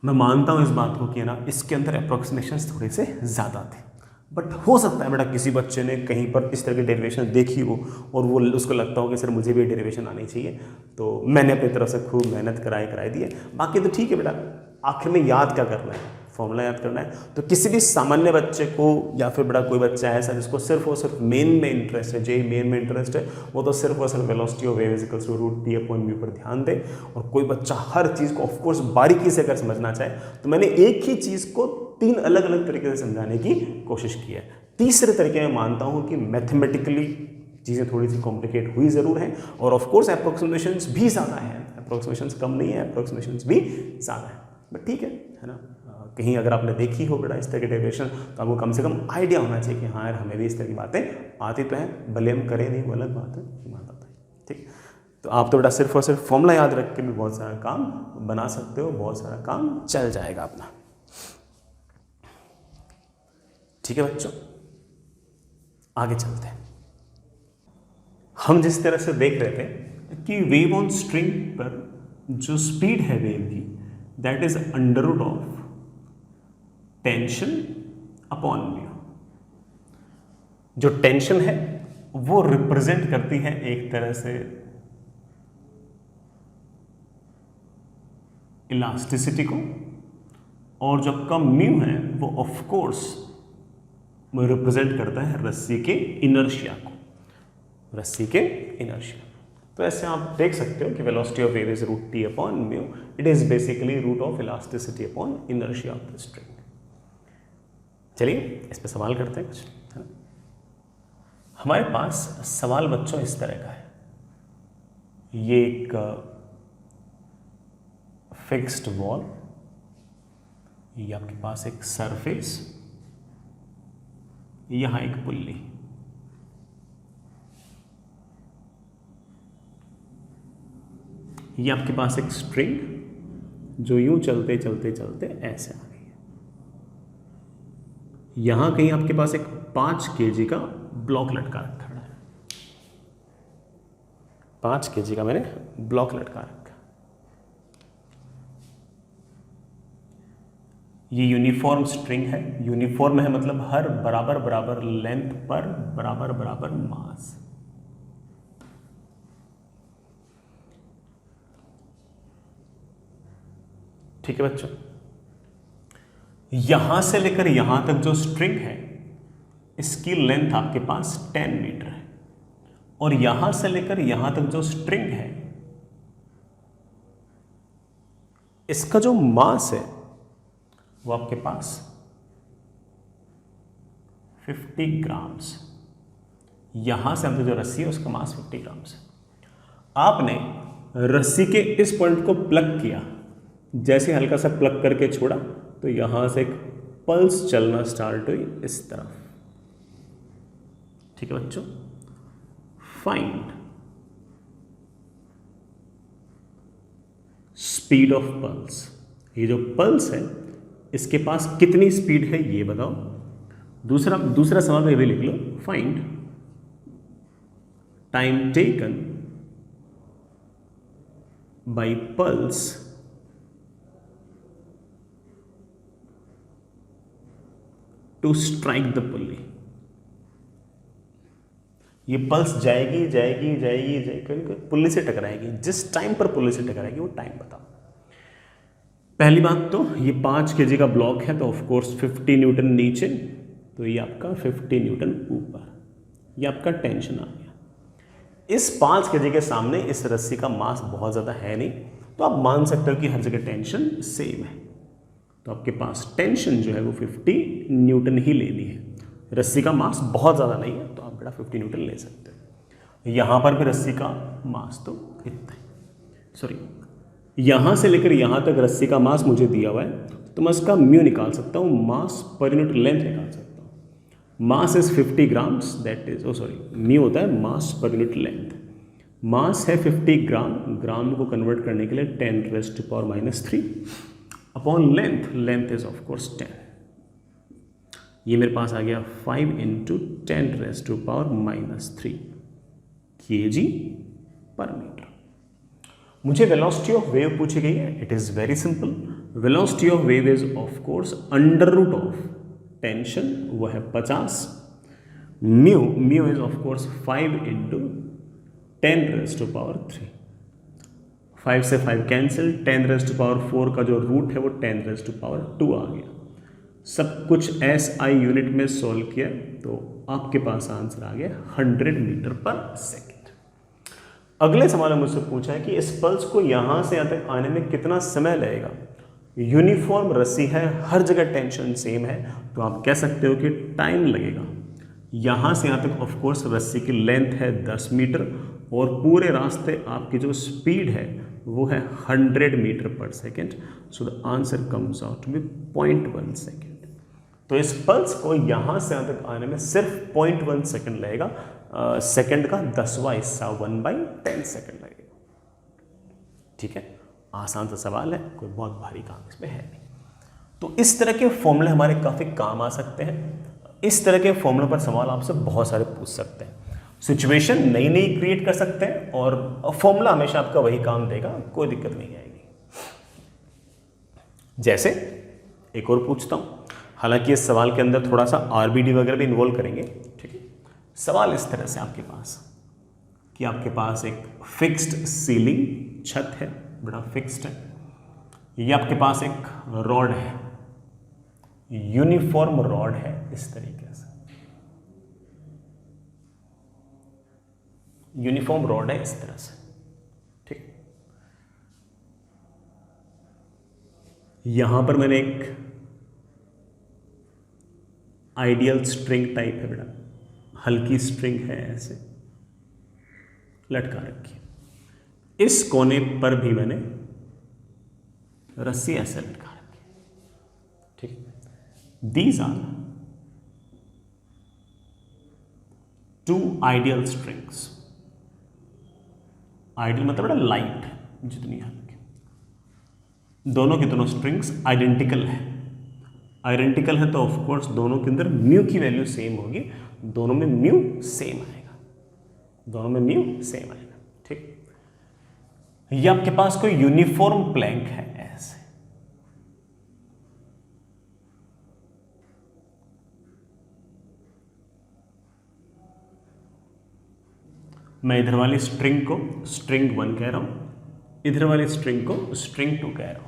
मैं मानता हूं इस बात को कि ना इसके अंदर अप्रोक्सीमेशंस थोड़े से ज़्यादा थे, बट हो सकता है बेटा किसी बच्चे ने कहीं पर इस तरह की डेरिवेशन देखी हो और वो उसको लगता हो कि सर मुझे भी डेरिवेशन आनी चाहिए, तो मैंने अपनी तरफ से खूब मेहनत कराई दी है। बाकी तो ठीक है बेटा, आखिर में याद क्या करना है, फॉर्मूला याद करना है। तो किसी भी सामान्य बच्चे को, या फिर बड़ा कोई बच्चा है ऐसा जिसको सिर्फ और सिर्फ मेन में इंटरेस्ट है, जे मेन में इंटरेस्ट है, वो तो सिर्फ और सिर्फ velocity of wave is equals to root T upon mu पर ध्यान दे। और कोई बच्चा हर चीज़ को ऑफकोर्स बारीकी से अगर समझना चाहे, तो मैंने एक ही चीज़ को 3 अलग अलग तरीके से समझाने की कोशिश की है। तीसरे तरीके में मानता हूँ कि मैथमेटिकली चीज़ें थोड़ी सी कॉम्प्लिकेट हुई ज़रूर हैं, और ऑफकोर्स अप्रोक्सीमेशंस भी ज़्यादा है, अप्रोक्सीमेशंस कम नहीं है, अप्रोक्सीमेशंस भी ज़्यादा है, बट ठीक है ना। कहीं अगर आपने देखी हो बेटा इस तरह की डेरिवेशन, तो आपको कम से कम आइडिया होना चाहिए कि हाँ यार हमें भी इस तरह की बातें आती तो हैं, भले हम करें नहीं, वो अलग बात है, मानता है, ठीक। तो आप तो बेटा सिर्फ और सिर्फ फॉर्मूला याद रख के भी बहुत सारा काम बना सकते हो, बहुत सारा काम चल जाएगा अपना, ठीक है बच्चों। आगे चलते हैं। हम जिस तरह से देख रहे थे कि वेव ऑन स्ट्रिंग पर जो स्पीड है वेव की, that is under root of tension upon mu. जो टेंशन है वो रिप्रेजेंट करती है एक तरह से इलास्टिसिटी को, और जो आपका म्यू है वो ऑफ कोर्स रिप्रेजेंट करता है रस्सी के इनर्शिया को, रस्सी के इनर्शिया। तो ऐसे आप देख सकते हो कि velocity of wave is root T upon mu, it is basically root of elasticity upon inertia of the string. चलिए इस पे सवाल करते हैं कुछ, है ना। हमारे पास सवाल बच्चों इस तरह का है, ये एक फिक्स्ड वॉल, ये आपके पास एक सरफेस, यहां एक पुल्ली, ये आपके पास एक स्ट्रिंग जो यूं चलते चलते चलते ऐसे आ गई है। यहां कहीं आपके पास एक 5 kg का ब्लॉक लटका रखा है, 5 kg का मैंने ब्लॉक लटका रखा। ये यूनिफॉर्म स्ट्रिंग है, यूनिफॉर्म है मतलब हर बराबर बराबर लेंथ पर बराबर बराबर मास। ठीक है बच्चों, यहां से लेकर यहां तक जो स्ट्रिंग है इसकी लेंथ आपके पास 10 मीटर है, और यहां से लेकर यहां तक जो स्ट्रिंग है इसका जो मास है वो आपके पास 50 ग्राम्स। यहां से हमने जो रस्सी है उसका मास 50 ग्राम्स है। आपने रस्सी के इस पॉइंट को प्लग किया, जैसे हल्का सा प्लग करके छोड़ा तो यहां से एक पल्स चलना स्टार्ट हुई इस तरफ। ठीक है बच्चों, फाइंड स्पीड ऑफ पल्स। ये जो पल्स है इसके पास कितनी स्पीड है ये बताओ। दूसरा सवाल में भी लिख लो, find time taken by pulse to strike the pulley। ये पल्स जाएगी जाएगी जाएगी जाएगी, पुल्ली से टकराएगी। जिस टाइम पर पुल्ली से टकराएगी वो टाइम बताओ। पहली बात तो ये 5 kg का ब्लॉक है तो ऑफकोर्स 50 न्यूटन नीचे, तो ये आपका 50 न्यूटन ऊपर, ये आपका टेंशन आ गया। इस 5 kg के सामने इस रस्सी का मास बहुत ज़्यादा है नहीं, तो आप मान सकते हो कि हर जगह टेंशन सेम है। तो आपके पास टेंशन जो है वो 50 न्यूटन ही लेनी है। रस्सी का मास बहुत ज़्यादा नहीं है तो आप बेटा 50 न्यूटन ले सकते हो। यहाँ पर भी रस्सी का मास तो इतना है, सॉरी यहाँ से लेकर यहाँ तक रस्सी का मास मुझे दिया हुआ है, तो मैं इसका म्यू निकाल सकता हूँ, मास पर यूनिट लेंथ निकाल सकता हूँ। Mass is 50 grams, that is mu होता है मास पर यूनिट लेंथ। मास है 50 ग्राम, ग्राम को कन्वर्ट करने के लिए 10⁻³ upon length, length is of course 10। ये मेरे पास आ गया 5 × 10⁻³ kg पर मीटर। मुझे वेलोसिटी ऑफ वेव पूछी गई है। It is very simple, velocity of wave is of course under root of tension, वो है 50। Mu, mu is of course 5 × 10⁻³। 5 से 5 कैंसिल, 10⁻⁴ का जो रूट है वो 10⁻² आ गया। सब कुछ SI यूनिट में सॉल्व किया तो आपके पास आंसर आ गया 100 मीटर पर सेकेंड। अगले सवाल में मुझसे पूछा है कि इस पल्स को यहाँ से यहाँ तक आने में कितना समय लगेगा। यूनिफॉर्म रस्सी है, हर जगह टेंशन सेम है, तो आप कह सकते हो कि टाइम लगेगा। यहाँ से यहाँ तक ऑफ कोर्स रस्सी की लेंथ है 10 मीटर और पूरे रास्ते आपकी जो स्पीड है वो है 100 मीटर पर second. So the answer comes out to be 0.1 second. तो इस पल्स को यहाँ से यहाँ तक आने में सिर्फ 0.1 सेकेंड लगेगा। सेकेंड का 10वां हिस्सा 1/10 सेकेंड लगेगा। ठीक है, आसान सा सवाल है, कोई बहुत भारी काम इसमें है नहीं। तो इस तरह के फॉर्मूले हमारे काफ़ी काम आ सकते हैं। इस तरह के फॉर्मूले पर सवाल आपसे बहुत सारे पूछ सकते हैं। सिचुएशन नई नई क्रिएट कर सकते हैं और फॉर्मूला हमेशा आपका वही काम देगा, कोई दिक्कत नहीं आएगी। जैसे एक और पूछता हूं, हालांकि इस सवाल के अंदर थोड़ा सा RBD वगैरह भी इन्वॉल्व करेंगे। ठीक है, सवाल इस तरह से आपके पास कि आपके पास एक फिक्स्ड सीलिंग छत है, बड़ा फिक्स्ड है। ये आपके पास एक रॉड है, यूनिफॉर्म रॉड है इस तरीके से, यूनिफॉर्म रॉड है इस तरह से। ठीक, यहां पर मैंने एक आइडियल स्ट्रिंग टाइप है बेटा, हल्की स्ट्रिंग है ऐसे लटका रखी। इस कोने पर भी मैंने रस्सी ऐसे लटका रखी। ठीक, these are 2 ideal strings. Ideal मतलब बेटा लाइट, जितनी हल्की। दोनों की दोनों स्ट्रिंग्स आइडेंटिकल है। आइडेंटिकल है तो ऑफ कोर्स दोनों के अंदर म्यू की वैल्यू सेम होगी, दोनों में म्यू सेम आएगा, दोनों में म्यू सेम आएगा। ठीक, ये आपके पास कोई यूनिफॉर्म प्लैंक है ऐसे, मैं इधर वाली स्ट्रिंग को स्ट्रिंग 1 कह रहा हूं, इधर वाली स्ट्रिंग को स्ट्रिंग 2 कह रहा हूं।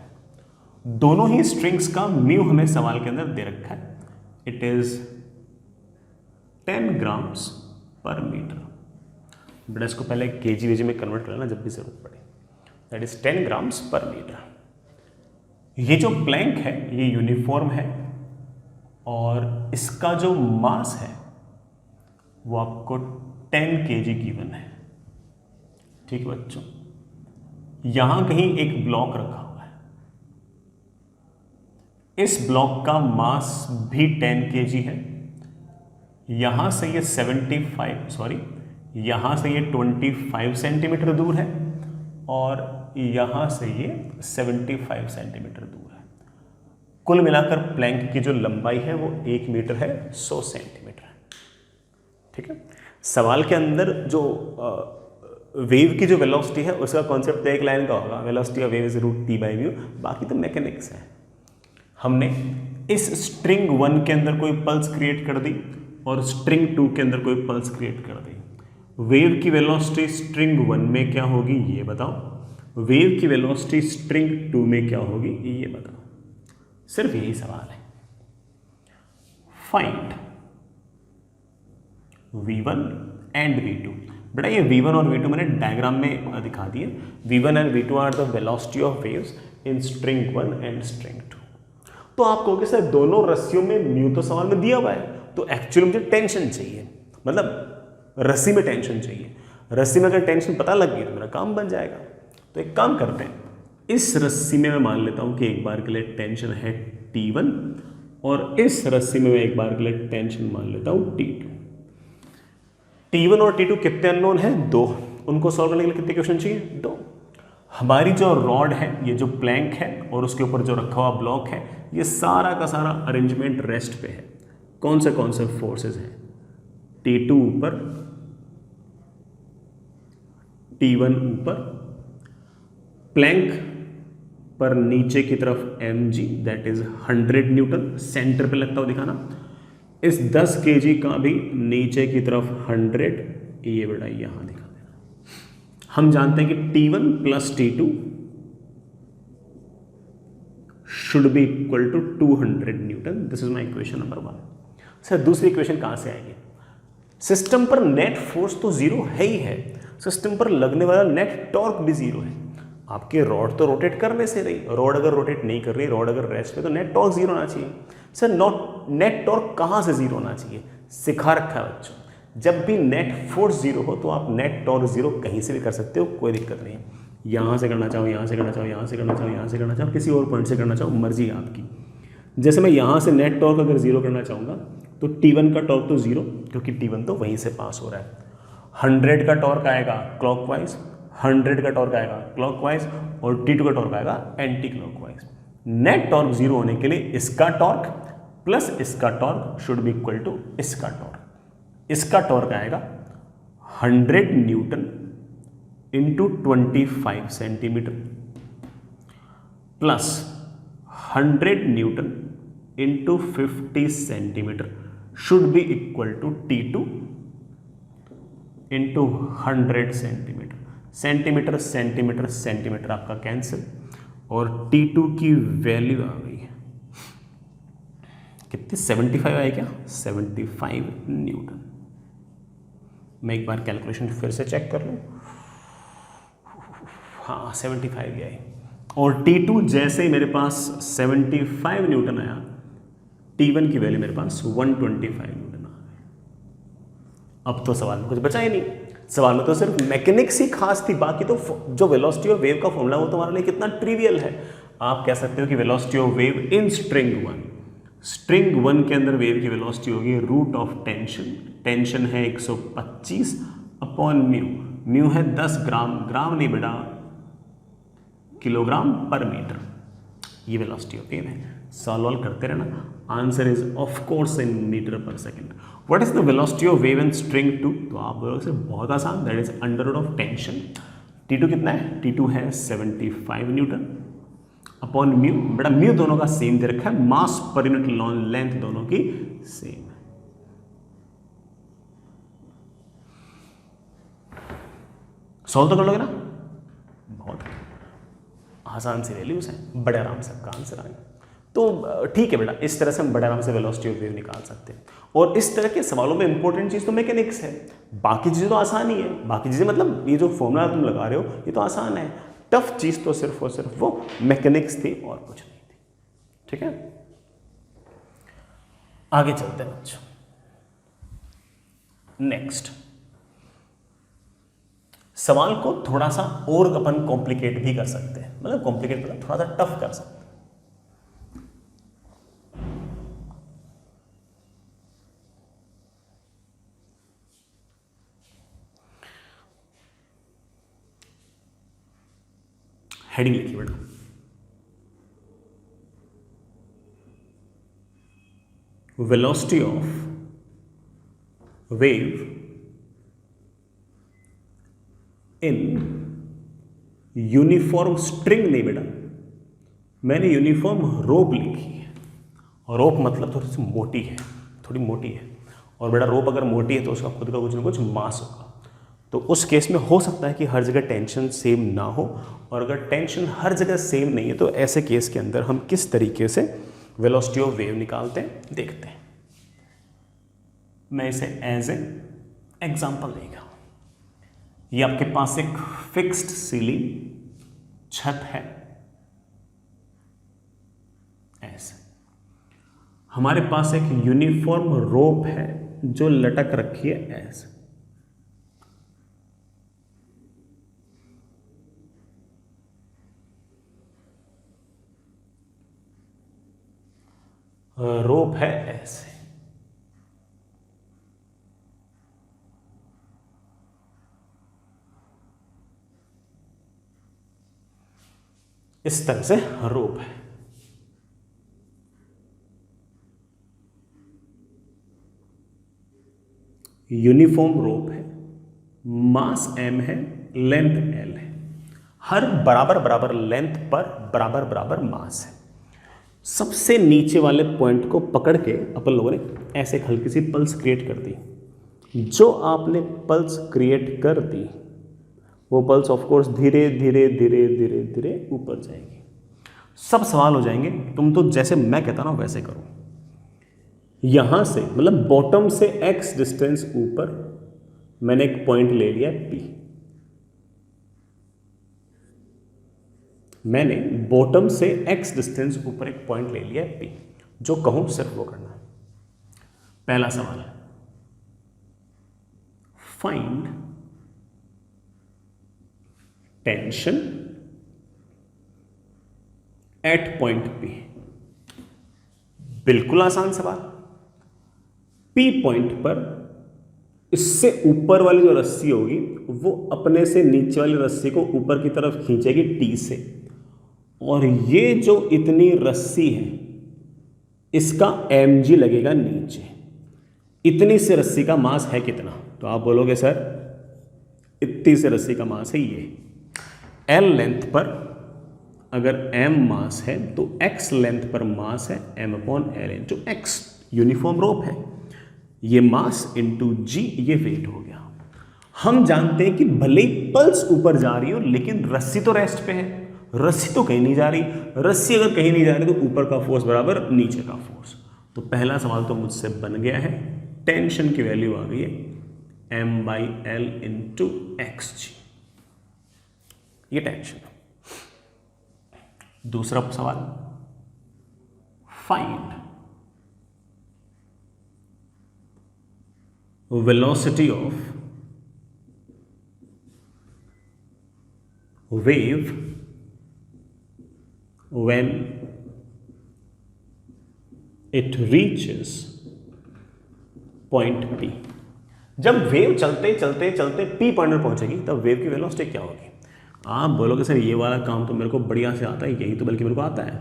दोनों ही स्ट्रिंग्स का म्यू हमें सवाल के अंदर दे रखा है। इट इज 10 ग्राम्स पर मीटर। बेटा इसको पहले kg में कन्वर्ट कर लेना जब भी जरूरत पड़े। दैट इज 10 ग्राम्स पर मीटर। ये जो प्लैंक है ये यूनिफॉर्म है और इसका जो मास है वो आपको 10 kg गिवन है। ठीक है बच्चों, यहां कहीं एक ब्लॉक रखा हुआ है, इस ब्लॉक का मास भी 10 kg है। यहां से ये 25 सेंटीमीटर दूर है और यहां से ये 75 सेंटीमीटर दूर है। कुल मिलाकर प्लैंक की जो लंबाई है वो 1 मीटर है, 100 सेंटीमीटर है। ठीक है, सवाल के अंदर जो वेव की जो वेलोसिटी है उसका कॉन्सेप्ट तो एक लाइन का होगा, velocity of wave is root T by mu, बाकी तो मैकेनिक्स है। हमने इस स्ट्रिंग 1 के अंदर कोई पल्स क्रिएट कर दी और स्ट्रिंग 2 के अंदर कोई पल्स क्रिएट कर दी। वेव की वेलोसिटी स्ट्रिंग 1 में क्या होगी ये बताओ, वेव की वेलोसिटी स्ट्रिंग 2 में क्या होगी ये बताओ। सिर्फ यही सवाल है। Find v1 and v2। बेटा ये v1 और v2 मैंने डायग्राम में दिखा दिए। v1 and v2 are the velocity of waves in string 1 and string 2। तो आप कहोगे सर दोनों रस्सियों में म्यू तो सवाल में दिया हुआ है, तो एक्चुअली मुझे टेंशन चाहिए, मतलब रस्सी में टेंशन चाहिए। रस्सी में अगर टेंशन पता लग गई तो मेरा काम बन जाएगा। तो एक काम करते हैं, इस रस्सी में मैं मान लेता हूं कि एक बार के लिए टेंशन है T1 और इस रस्सी में मैं एक बार के लिए टेंशन मान लेता हूं T2। T1 और T2 कितने अननोन हैं? 2। उनको सॉल्व करने के लिए कितने क्वेश्चन चाहिए? 2। हमारी जो रॉड है, ये जो प्लैंक है और उसके ऊपर जो रखा हुआ ब्लॉक है, ये सारा का सारा अरेंजमेंट रेस्ट पे है। कौन से फोर्सेस हैं? T2 ऊपर, T1 ऊपर, प्लैंक पर नीचे की तरफ mg that is 100 Newton, centre पे लगता हुआ दिखाना। इस 10 kg का भी नीचे की तरफ 100, ये बेटा यहां दिखा देना। हम जानते हैं कि T1 plus T2 should be equal to 200 newton. This is my equation number 1। Sir दूसरी इक्वेशन कहां से आएगी? सिस्टम पर नेट फोर्स तो जीरो है ही है, सिस्टम पर लगने वाला नेट टॉर्क भी जीरो है। आपकी रॉड तो रोटेट करने से रही, रॉड अगर रोटेट नहीं कर रही, रॉड अगर रेस्ट पे, तो नेट टॉर्क जीरो होना चाहिए। सर नेट टॉर्क कहां से जीरो होना चाहिए? सिखा रखा है बच्चों, जब भी नेट फोर्स जीरो हो तो आप नेट टॉर्क जीरो कहीं से भी कर सकते हो, कोई दिक्कत नहीं है। यहां से करना चाहो, यहां से करना चाहो, यहां से करना चाहो, यहां से करना चाहो, किसी और पॉइंट से करना चाहो, मर्जी है आपकी। जैसे मैं यहां से नेट टॉर्क अगर जीरो करना चाहूंगा तो T1 का टॉर्क तो जीरो, क्योंकि T1 तो वहीं से पास हो रहा है। 100 का टॉर्क आएगा क्लॉकवाइज, 100 का टॉर्क आएगा क्लॉकवाइज और T2 का टॉर्क आएगा anti clockwise. Net torque zero होने के लिए इसका टॉर्क प्लस इसका torque should be equal to इसका टॉर्क। इसका टॉर्क आएगा 100 newton into 25 centimetre plus 100 newton into 50 centimetre should be equal to T2 into 100 centimetre. Centimetre centimetre centimetre आपका कैंसिल और T2 की वैल्यू आ गई है कितनी? 75 आई क्या? 75 न्यूटन। मैं एक बार कैलकुलेशन फिर से चेक कर लूँ। हाँ 75 ही आई। और T2 जैसे ही मेरे पास 75 न्यूटन आया, T1 की वैल्यू मेरे पास 125 न्यूटन आ गई। अब तो सवाल में कुछ बचा ही नहीं, सवाल में तो सिर्फ मैकेनिक्स ही खास थी, बाकी तो जो वेलोसिटी ऑफ वेव का फॉर्मूला वो तुम्हारे लिए कितना ट्रिवियल है। आप कह सकते हो कि velocity of wave in string 1, string 1 के अंदर वेव की वेलोसिटी होगी रूट ऑफ टेंशन। टेंशन है 125 अपॉन म्यू, म्यू है 10 ग्राम, ग्राम नहीं बेटा किलोग्राम पर मीटर, ये वेलोसिटी ऑफ वेव है। सॉल्व करते रहना, answer is of course in metre per second. What is the velocity of wave in string 2? तो आप बोलोगे सर बहुत आसान, that is under root of tension. T2 कितना है? T2 है 75 न्यूटन अपॉन म्यू। बेटा म्यू दोनों का सेम दे रखा है, मास पर यूनिट लेंथ दोनों की सेम है। सॉल्व तो कर लोगे ना? बहुत आसान सी वैल्यूज हैं, बड़े आराम से आपका आंसर आएगा। तो ठीक है बेटा, इस तरह से हम बड़े आराम से वेलोसिटी ऑफ वेव निकाल सकते हैं। और इस तरह के सवालों में इंपॉर्टेंट चीज़ तो मैकेनिक्स है, बाकी चीज़ें तो आसान ही है। बाकी चीज़ें मतलब ये जो फॉर्मूला तुम लगा रहे हो ये तो आसान है, टफ चीज़ तो सिर्फ और सिर्फ वो मैकेनिक्स थी और कुछ नहीं थी। ठीक है, आगे चलते हैं बच्चों। नेक्स्ट सवाल को थोड़ा सा और अपन कॉम्प्लिकेट भी कर सकते हैं, मतलब कॉम्प्लिकेट मतलब थोड़ा सा टफ कर सकते हैं। हेडिंग लिखिए बेटा, velocity of wave in uniform string नहीं बेटा, मैंने यूनिफॉर्म रोप लिखी है, और रोप मतलब थोड़ी सी मोटी है, थोड़ी मोटी है, और बेटा रोप अगर मोटी है तो उसका खुद का कुछ ना कुछ मास होगा। तो उस केस में हो सकता है कि हर जगह टेंशन सेम ना हो, और अगर टेंशन हर जगह सेम नहीं है तो ऐसे केस के अंदर हम किस तरीके से वेलोसिटी ऑफ वेव निकालते हैं देखते हैं। मैं इसे एज ए एग्जाम्पल लेगा। ये आपके पास एक फिक्स्ड सीलिंग छत है, ऐसे हमारे पास एक यूनिफॉर्म रोप है जो लटक रखी है ऐसे। रोप है ऐसे, इस तरह से रोप है। यूनिफॉर्म रोप है, मास m है, लेंथ l है, हर बराबर बराबर लेंथ पर बराबर बराबर मास है। सबसे नीचे वाले पॉइंट को पकड़ के अपन लोगों ने ऐसे हल्की सी पल्स क्रिएट कर दी। जो आपने पल्स क्रिएट कर दी वो पल्स ऑफ कोर्स धीरे धीरे धीरे धीरे धीरे ऊपर जाएगी। सब सवाल हो जाएंगे, तुम तो जैसे मैं कहता ना वैसे करो। यहां से मतलब बॉटम से x डिस्टेंस ऊपर मैंने एक पॉइंट ले लिया P। मैंने बॉटम से x डिस्टेंस ऊपर एक पॉइंट ले लिया P। जो कहूं सिर्फ वो करना है। पहला सवाल है find tension eight point P। बिल्कुल आसान सवाल। P पॉइंट पर इससे ऊपर वाली जो रस्सी होगी वो अपने से नीचे वाली रस्सी को ऊपर की तरफ खींचेगी T से, और ये जो इतनी रस्सी है इसका mg लगेगा नीचे। इतनी से रस्सी का मास है कितना? तो आप बोलोगे सर इतनी से रस्सी का मास है ये। L लेंथ पर अगर m मास है तो x लेंथ पर मास है m/l into x। Uniform rope है, ये मास इंटू g, ये वेट हो गया। हम जानते हैं कि भले ही पल्स ऊपर जा रही हो लेकिन रस्सी तो रेस्ट पे है, रस्सी तो कहीं नहीं जा रही। रस्सी अगर कहीं नहीं जा रही तो ऊपर का फोर्स बराबर नीचे का फोर्स। तो पहला सवाल तो मुझसे बन गया है, टेंशन की वैल्यू आ गई है m/l इंटू xg, ये टेंशन। दूसरा सवाल find velocity of wave when it reaches point P। जब वेव चलते चलते चलते P पॉइंट पर पहुंचेगी तब वेव की वेलोसिटी क्या होगी? आप बोलोगे सर ये वाला काम तो मेरे को बढ़िया से आता है, यही तो बल्कि मेरे को आता है।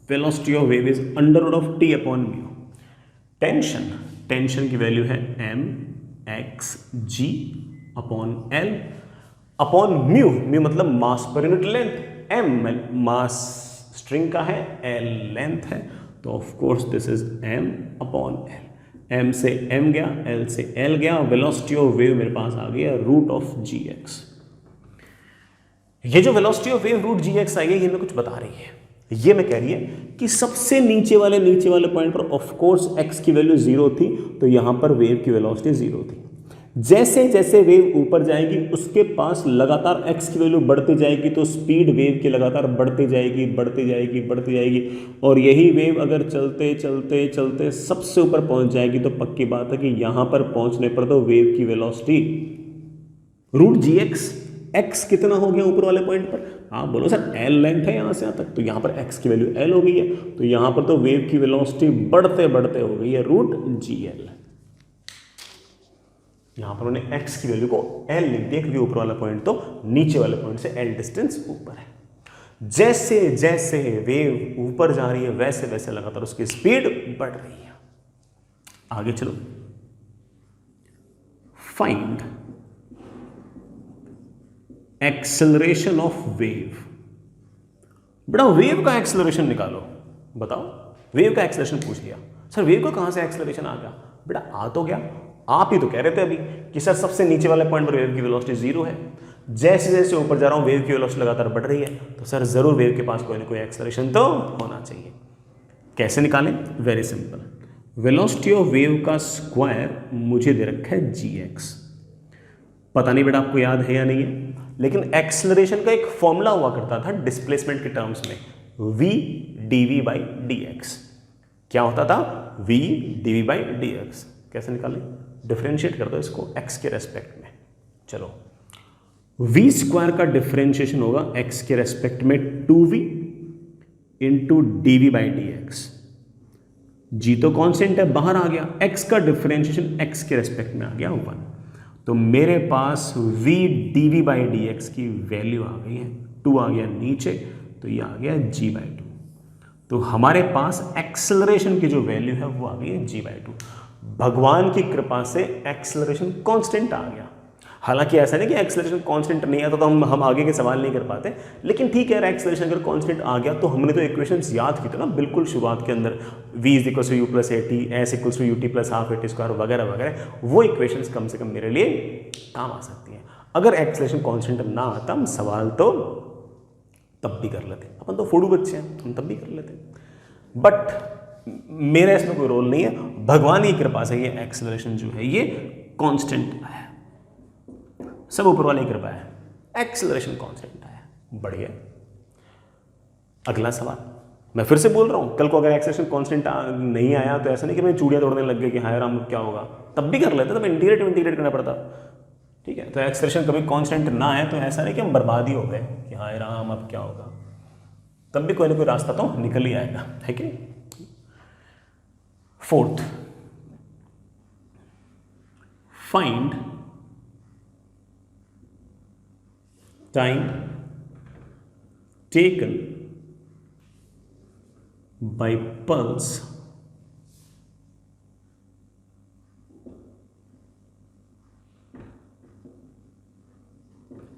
Velocity of wave is under root of T upon mu. Tension की वैल्यू है mxg upon l upon mu. Mu मतलब मास पर unit length, m mass string का है, l लेंथ है, तो of course this is m upon l। m से m गया, l से l गया, वेलोसिटी ऑफ वेव मेरे पास आ गया रूट ऑफ gx। ये जो velocity of wave root gx आई है ये मैं कुछ बता रही है, ये मैं कह रही है कि सबसे नीचे वाले पॉइंट पर ऑफ कोर्स x की वैल्यू 0 थी, तो यहां पर वेव की वेलोसिटी 0 थी। जैसे जैसे वेव ऊपर जाएगी उसके पास लगातार x की वैल्यू बढ़ती जाएगी, तो स्पीड वेव की लगातार बढ़ती जाएगी बढ़ती जाएगी बढ़ती जाएगी, और यही वेव अगर चलते चलते चलते सबसे ऊपर पहुंच जाएगी तो पक्की बात है कि यहां पर पहुंचने पर तो वेव की वेलोसिटी रूट gx। x कितना हो गया ऊपर वाले पॉइंट पर? आप बोलो सर l लेंथ है यहां से यहां तक, तो यहां पर x की वैल्यू l हो गई है, तो यहां पर तो वेव की वेलोसिटी बढ़ते बढ़ते हो गई है रूट gl। यहां पर उन्होंने x की वैल्यू को l लिख दिया क्योंकि ऊपर वाला पॉइंट तो नीचे वाले पॉइंट से l डिस्टेंस ऊपर है। जैसे जैसे वेव ऊपर जा रही है वैसे वैसे लगातार उसकी स्पीड बढ़ रही है। आगे चलो, फाइंड एक्सेलरेशन ऑफ वेव। बेटा वेव का एक्सेलरेशन निकालो, बताओ। वेव का एक्सेलरेशन पूछ लिया, सर वेव को कहां से एक्सेलरेशन आ गया? बेटा आ तो गया, आप ही तो कह रहे थे अभी कि सर सबसे नीचे वाले पॉइंट पर वेव की वेलोसिटी 0 है, जैसे जैसे ऊपर जा रहा हूं वेव की वेलोसिटी लगातार बढ़ रही है, तो सर जरूर वेव के पास कोई ना कोई एक्सेलरेशन तो होना चाहिए। कैसे निकालें? Very simple, velocity of wave का स्क्वायर मुझे दे रखा है gx। पता नहीं बेटा आपको याद है या नहीं है, लेकिन एक्सेलरेशन का एक फॉर्मूला हुआ करता था डिस्प्लेसमेंट के टर्म्स में, v dv बाई dx। क्या होता था? v dv by dx। कैसे निकालें? डिफरेंशिएट कर दो इसको x के रेस्पेक्ट में। चलो, v स्क्वायर का डिफरेंशिएशन होगा x के रेस्पेक्ट में 2v into d v by d x. G तो कॉन्स्टेंट है, बाहर आ गया, x का डिफरेंशिएशन x के रेस्पेक्ट में आ गया 1, तो मेरे पास v d v by d x की वैल्यू आ गई है 2, आ गया नीचे, तो ये आ गया g बाई 2। तो हमारे पास एक्सेलरेशन की जो वैल्यू है वो आ गई है g बाई 2। भगवान की कृपा से एक्सेलरेशन कांस्टेंट आ गया। हालांकि ऐसा नहीं कि एक्सेलरेशन कांस्टेंट नहीं आता तो हम आगे के सवाल नहीं कर पाते, लेकिन ठीक है, एक्सेलरेशन अगर कांस्टेंट आ गया तो हमने तो इक्वेशंस याद की थी ना बिल्कुल शुरुआत के अंदर, v is equal to u plus a t, s equal to u t plus half a t square वगैरह वगैरह। वो इक्वेशंस कम से कम मेरे लिए काम आ सकती हैं। अगर एक्सेलरेशन कांस्टेंट ना आता हम सवाल तो तब भी कर लेते, अपन तो फूडू बच्चे हैं, हम तब भी कर लेते, बट मेरा इसमें कोई रोल नहीं है। भगवान की कृपा से ये एक्सेलरेशन जो है ये कांस्टेंट है, सब ऊपर वाले की कृपा है, एक्सेलरेशन कांस्टेंट है। बढ़िया। अगला सवाल मैं फिर से बोल रहा हूं, कल को अगर एक्सेलरेशन कांस्टेंट नहीं आया तो ऐसा नहीं कि मैं चूड़ियां तोड़ने लग गए कि हाय राम क्या होगा, तब भी कर लेते, तब इंटीग्रेट करना पड़ता। ठीक है, तो एक्सेलरेशन कभी कांस्टेंट ना आए तो ऐसा नहीं कि हम बर्बाद ही हो गए कि हाय राम अब क्या होगा, तब भी कोई ना कोई रास्ता तो निकल ही आएगा, है कि? Fourth, find time taken by pulse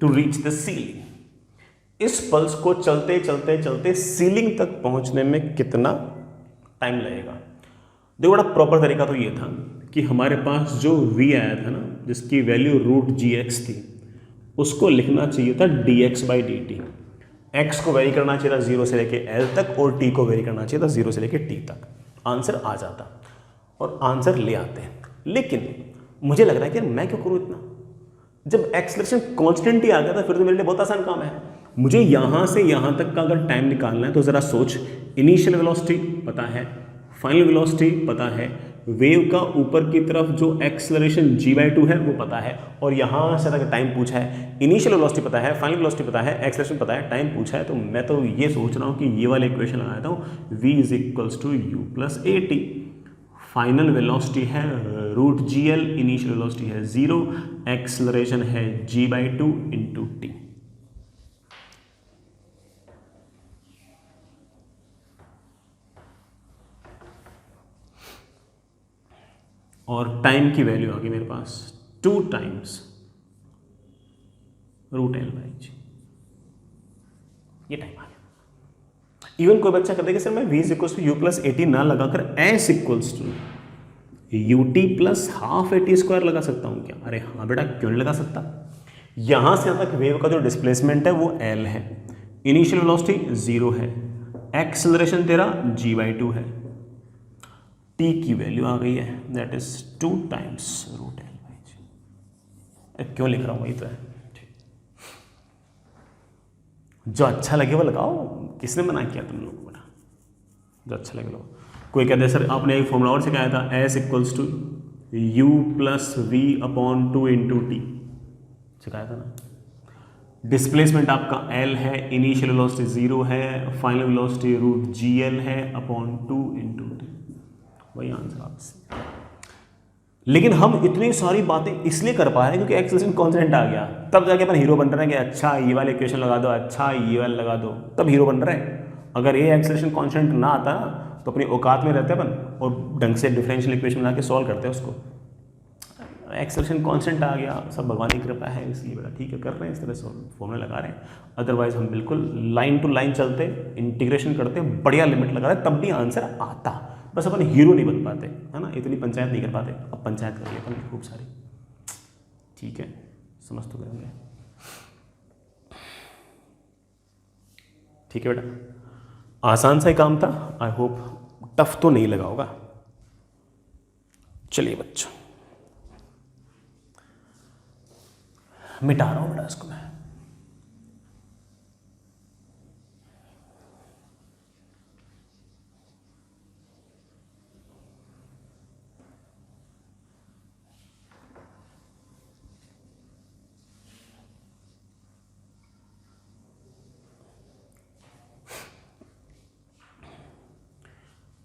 to reach the ceiling। इस पल्स को चलते चलते चलते सीलिंग तक पहुंचने में कितना टाइम लगेगा? देखो बड़ा प्रॉपर तरीका तो ये था कि हमारे पास जो v आया था ना, जिसकी वैल्यू रूट जी एक्स थी, उसको लिखना चाहिए था dx by D T. X को वेरी करना चाहिए था 0 से लेके l तक, और t को वेरी करना चाहिए था 0 से लेके t तक। आंसर आ जाता और आंसर ले आते हैं, लेकिन मुझे लग रहा है कि मैं क्यों करूँ इतना? जब एक्सेलरेशन कांस्टेंट ही आ गया था फिर तो मेरे लिए बहुत आसान काम है। मुझे यहाँ से यहाँ तक का अगर टाइम निकालना है तो ज़रा सोच, इनिशियल वेलोसिटी पता है, फाइनल वेलोसिटी पता है, वेव का ऊपर की तरफ जो एक्सेलरेशन g/2 है वो पता है, और यहाँ से अगर टाइम पूछा है, इनिशियल वेलोसिटी पता है, फाइनल वेलोसिटी पता है, एक्सेलरेशन पता है, टाइम पूछा है, तो मैं तो ये सोच रहा हूँ कि ये वाला इक्वेशन लगाता हूँ, v is equals to u plus a t. Final velocity है root g l, initial velocity है 0, एक्सेलरेशन है g/2 इंटू टी। और टाइम की वैल्यू आ गई मेरे पास 2 times root l by g. ये टाइम आ गया। इवन कोई बच्चा कर देगा सर मैं v is equals to u plus a t ना लगाकर s equals to u t plus half a t square लगा सकता हूं क्या? अरे हाँ बेटा, क्यों नहीं लगा सकता? यहां से यहां तक वेव का जो डिस्प्लेसमेंट है वो l है, इनिशियल वेलोसिटी 0 है, एक्सेलरेशन तेरा g/2 है, t की वैल्यू आ गई है that is 2 times root l by g. क्यों लिख रहा हूँ, वही तो है। जो अच्छा लगे वो लगाओ, किसने मना किया तुम लोगों को? जो अच्छा लगे लो। कोई कहते हैं सर आपने एक फॉर्मूला और सिखाया था, s equals to u plus v upon 2 into t, सिखाया था ना। डिस्प्लेसमेंट आपका एल है, इनिशियल वेलोसिटी 0 है, final velocity root g l है अपॉन 2 इंटू टी, वही आंसर आपसे। लेकिन हम इतनी सारी बातें इसलिए कर पा रहे हैं क्योंकि एक्सेलरेशन कांस्टेंट आ गया, तब जाके अपन हीरो बन रहे हैं कि अच्छा ये वाला इक्वेशन लगा दो, अच्छा ये वाला लगा दो, तब हीरो बन रहे हैं। अगर ये एक्सेलरेशन कांस्टेंट ना आता तो अपनी औकात में रहते अपन और ढंग से डिफरेंशियल इक्वेशन बना के सॉल्व करते हैं उसको। एक्सेलरेशन कांस्टेंट आ गया, सब भगवान की कृपा है, इसलिए बेटा ठीक है कर रहे हैं, इस तरह से फॉर्मूला लगा रहे हैं। अदरवाइज हम बिल्कुल लाइन टू लाइन चलते, इंटीग्रेशन करते, बढ़िया लिमिट लगा रहे, तब भी आंसर आता, बस अपन हीरो नहीं बन पाते, है ना, इतनी पंचायत नहीं कर पाते। अब पंचायत कर लिया अपन खूब सारी, ठीक है, समझ तो करेंगे, ठीक है बेटा। आसान सा ही काम था, आई होप टफ तो नहीं लगा होगा। चलिए बच्चों, मिटा रहा हूं बेटा इसको मैं।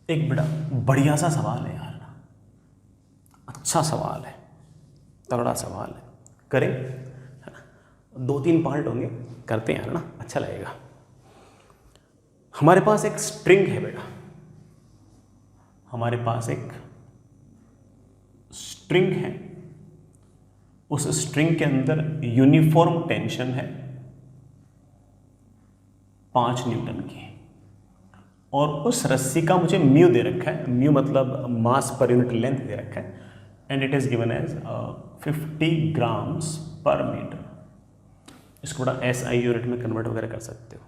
एक बड़ा बढ़िया सा सवाल है यार, अच्छा सवाल है, तगड़ा सवाल है, करें, है ना, 2-3 पार्ट होंगे, करते हैं ना, अच्छा लगेगा। हमारे पास एक स्ट्रिंग है बेटा, हमारे पास एक स्ट्रिंग है, उस स्ट्रिंग के अंदर यूनिफॉर्म टेंशन है 5 न्यूटन की, और उस रस्सी का मुझे म्यू दे रखा है, म्यू मतलब मास पर यूनिट लेंथ दे रखा है, and it is given as 50 grams पर मीटर। इसको बड़ा SI यूनिट में कन्वर्ट वगैरह कर सकते हो।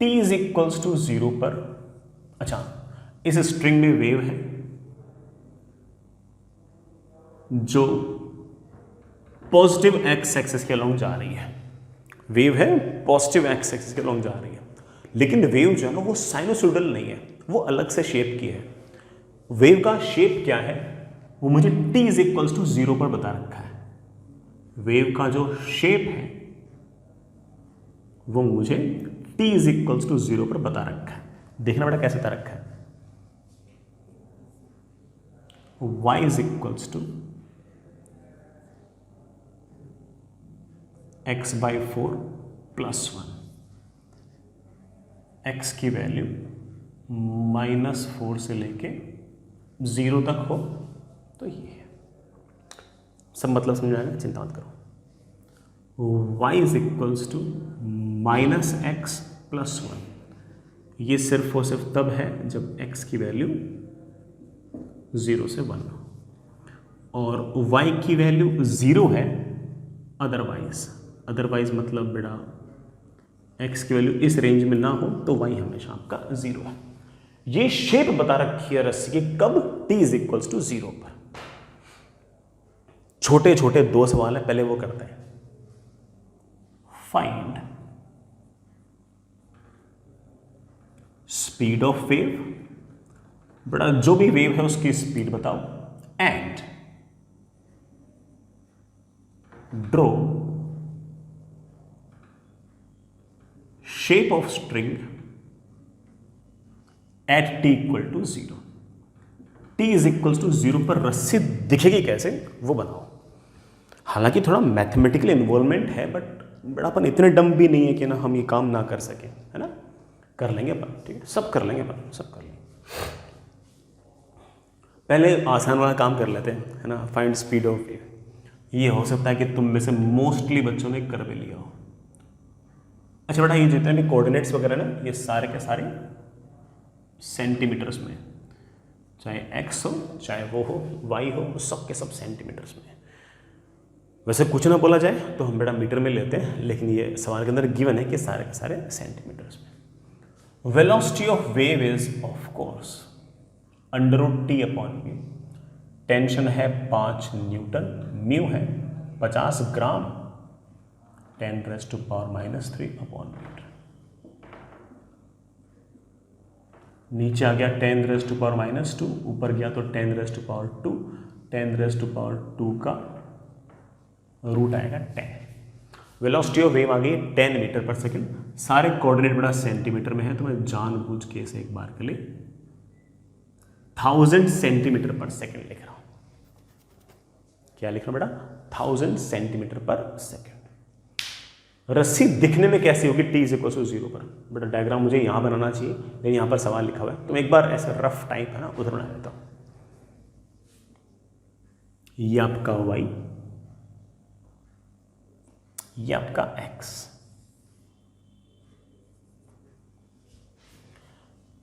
T इज इक्वल्स टू 0 पर, अच्छा इस स्ट्रिंग में वेव है जो पॉजिटिव एक्स एक्सिस के अलोंग जा रही है, वेव है पॉजिटिव एक्स एक्सिस के अलोंग जा रही है, लेकिन वेव जो है ना वो साइनोसॉइडल नहीं है, वो अलग से शेप की है। वेव का शेप क्या है वो मुझे t इज इक्वल्स टू 0 पर बता रखा है। वेव का जो शेप है वो मुझे t इज इक्वल्स टू 0 पर बता रखा है। देखना बेटा कैसे बता रखा है, y is equals to x/4 + 1, x की वैल्यू -4 से लेके 0 तक हो तो ये है, सब मतलब समझ आएगा, चिंता मत करो। y is equals to -x + 1, ये सिर्फ और सिर्फ तब है जब x की वैल्यू 0 से 1 हो, और y की वैल्यू 0 है अदरवाइज मतलब बेटा x की वैल्यू इस रेंज में ना हो तो y हमेशा आपका 0 है। ये शेप बता रखी है रस्सी की, कब t इज इक्वल्स टू 0 पर। छोटे छोटे 2 सवाल है, पहले वो करते हैं। फाइंड स्पीड ऑफ वेव, बेटा जो भी वेव है उसकी स्पीड बताओ, and draw shape of string at t equal to 0। t is equal to 0 पर रस्सी दिखेगी कैसे वो बनाओ। हालांकि थोड़ा मैथमेटिकल इन्वॉल्वमेंट है, बट बड़ा अपन इतने डम भी नहीं है कि ना हम ये काम ना कर सके, है ना, कर लेंगे अपन, ठीक है, सब कर लेंगे अपन, सब कर लेंगे। पहले आसान वाला काम कर लेते हैं, है ना, फाइंड स्पीड ऑफ वेव। ये हो सकता है कि तुम में से मोस्टली बच्चों ने कर भी लिया हो। अच्छा बेटा, ये जितने भी कोऑर्डिनेट्स वगैरह ना, ये सारे के सारे सेंटीमीटर्स में, चाहे x हो चाहे वो हो y हो, सब के सब सेंटीमीटर्स में। वैसे कुछ ना बोला जाए तो हम बेटा मीटर में लेते हैं, लेकिन ये सवाल के अंदर गिवन है कि सारे के सारे सेंटीमीटर्स में। Velocity of wave is of course √t/μ। Tension है 5 न्यूटन, म्यू है 50 ग्राम 10⁻³ नीचे आ गया 10⁻², ऊपर गया तो 10⁻², 10⁻² का रूट आएगा 10। वेलोसिटी ऑफ वेव आ गई 10 मीटर पर सेकेंड। सारे कोऑर्डिनेट बड़ा सेंटीमीटर में है, तो मैं जानबूझ के इसे एक बार के लिए 1000 सेंटीमीटर पर सेकेंड लिख रहा हूं। क्या लिख रहा हूं बेटा? 1000 सेंटीमीटर पर सेकेंड। रस्सी दिखने में कैसी होगी? t इज इक्वल टू 0 पर। बेटा डायग्राम मुझे यहां बनाना चाहिए, लेकिन यहां पर सवाल लिखा हुआ है, तो मैं एक बार ऐसा रफ टाइप है ना उधर बना देता हूं। ये आपका y, ये आपका x।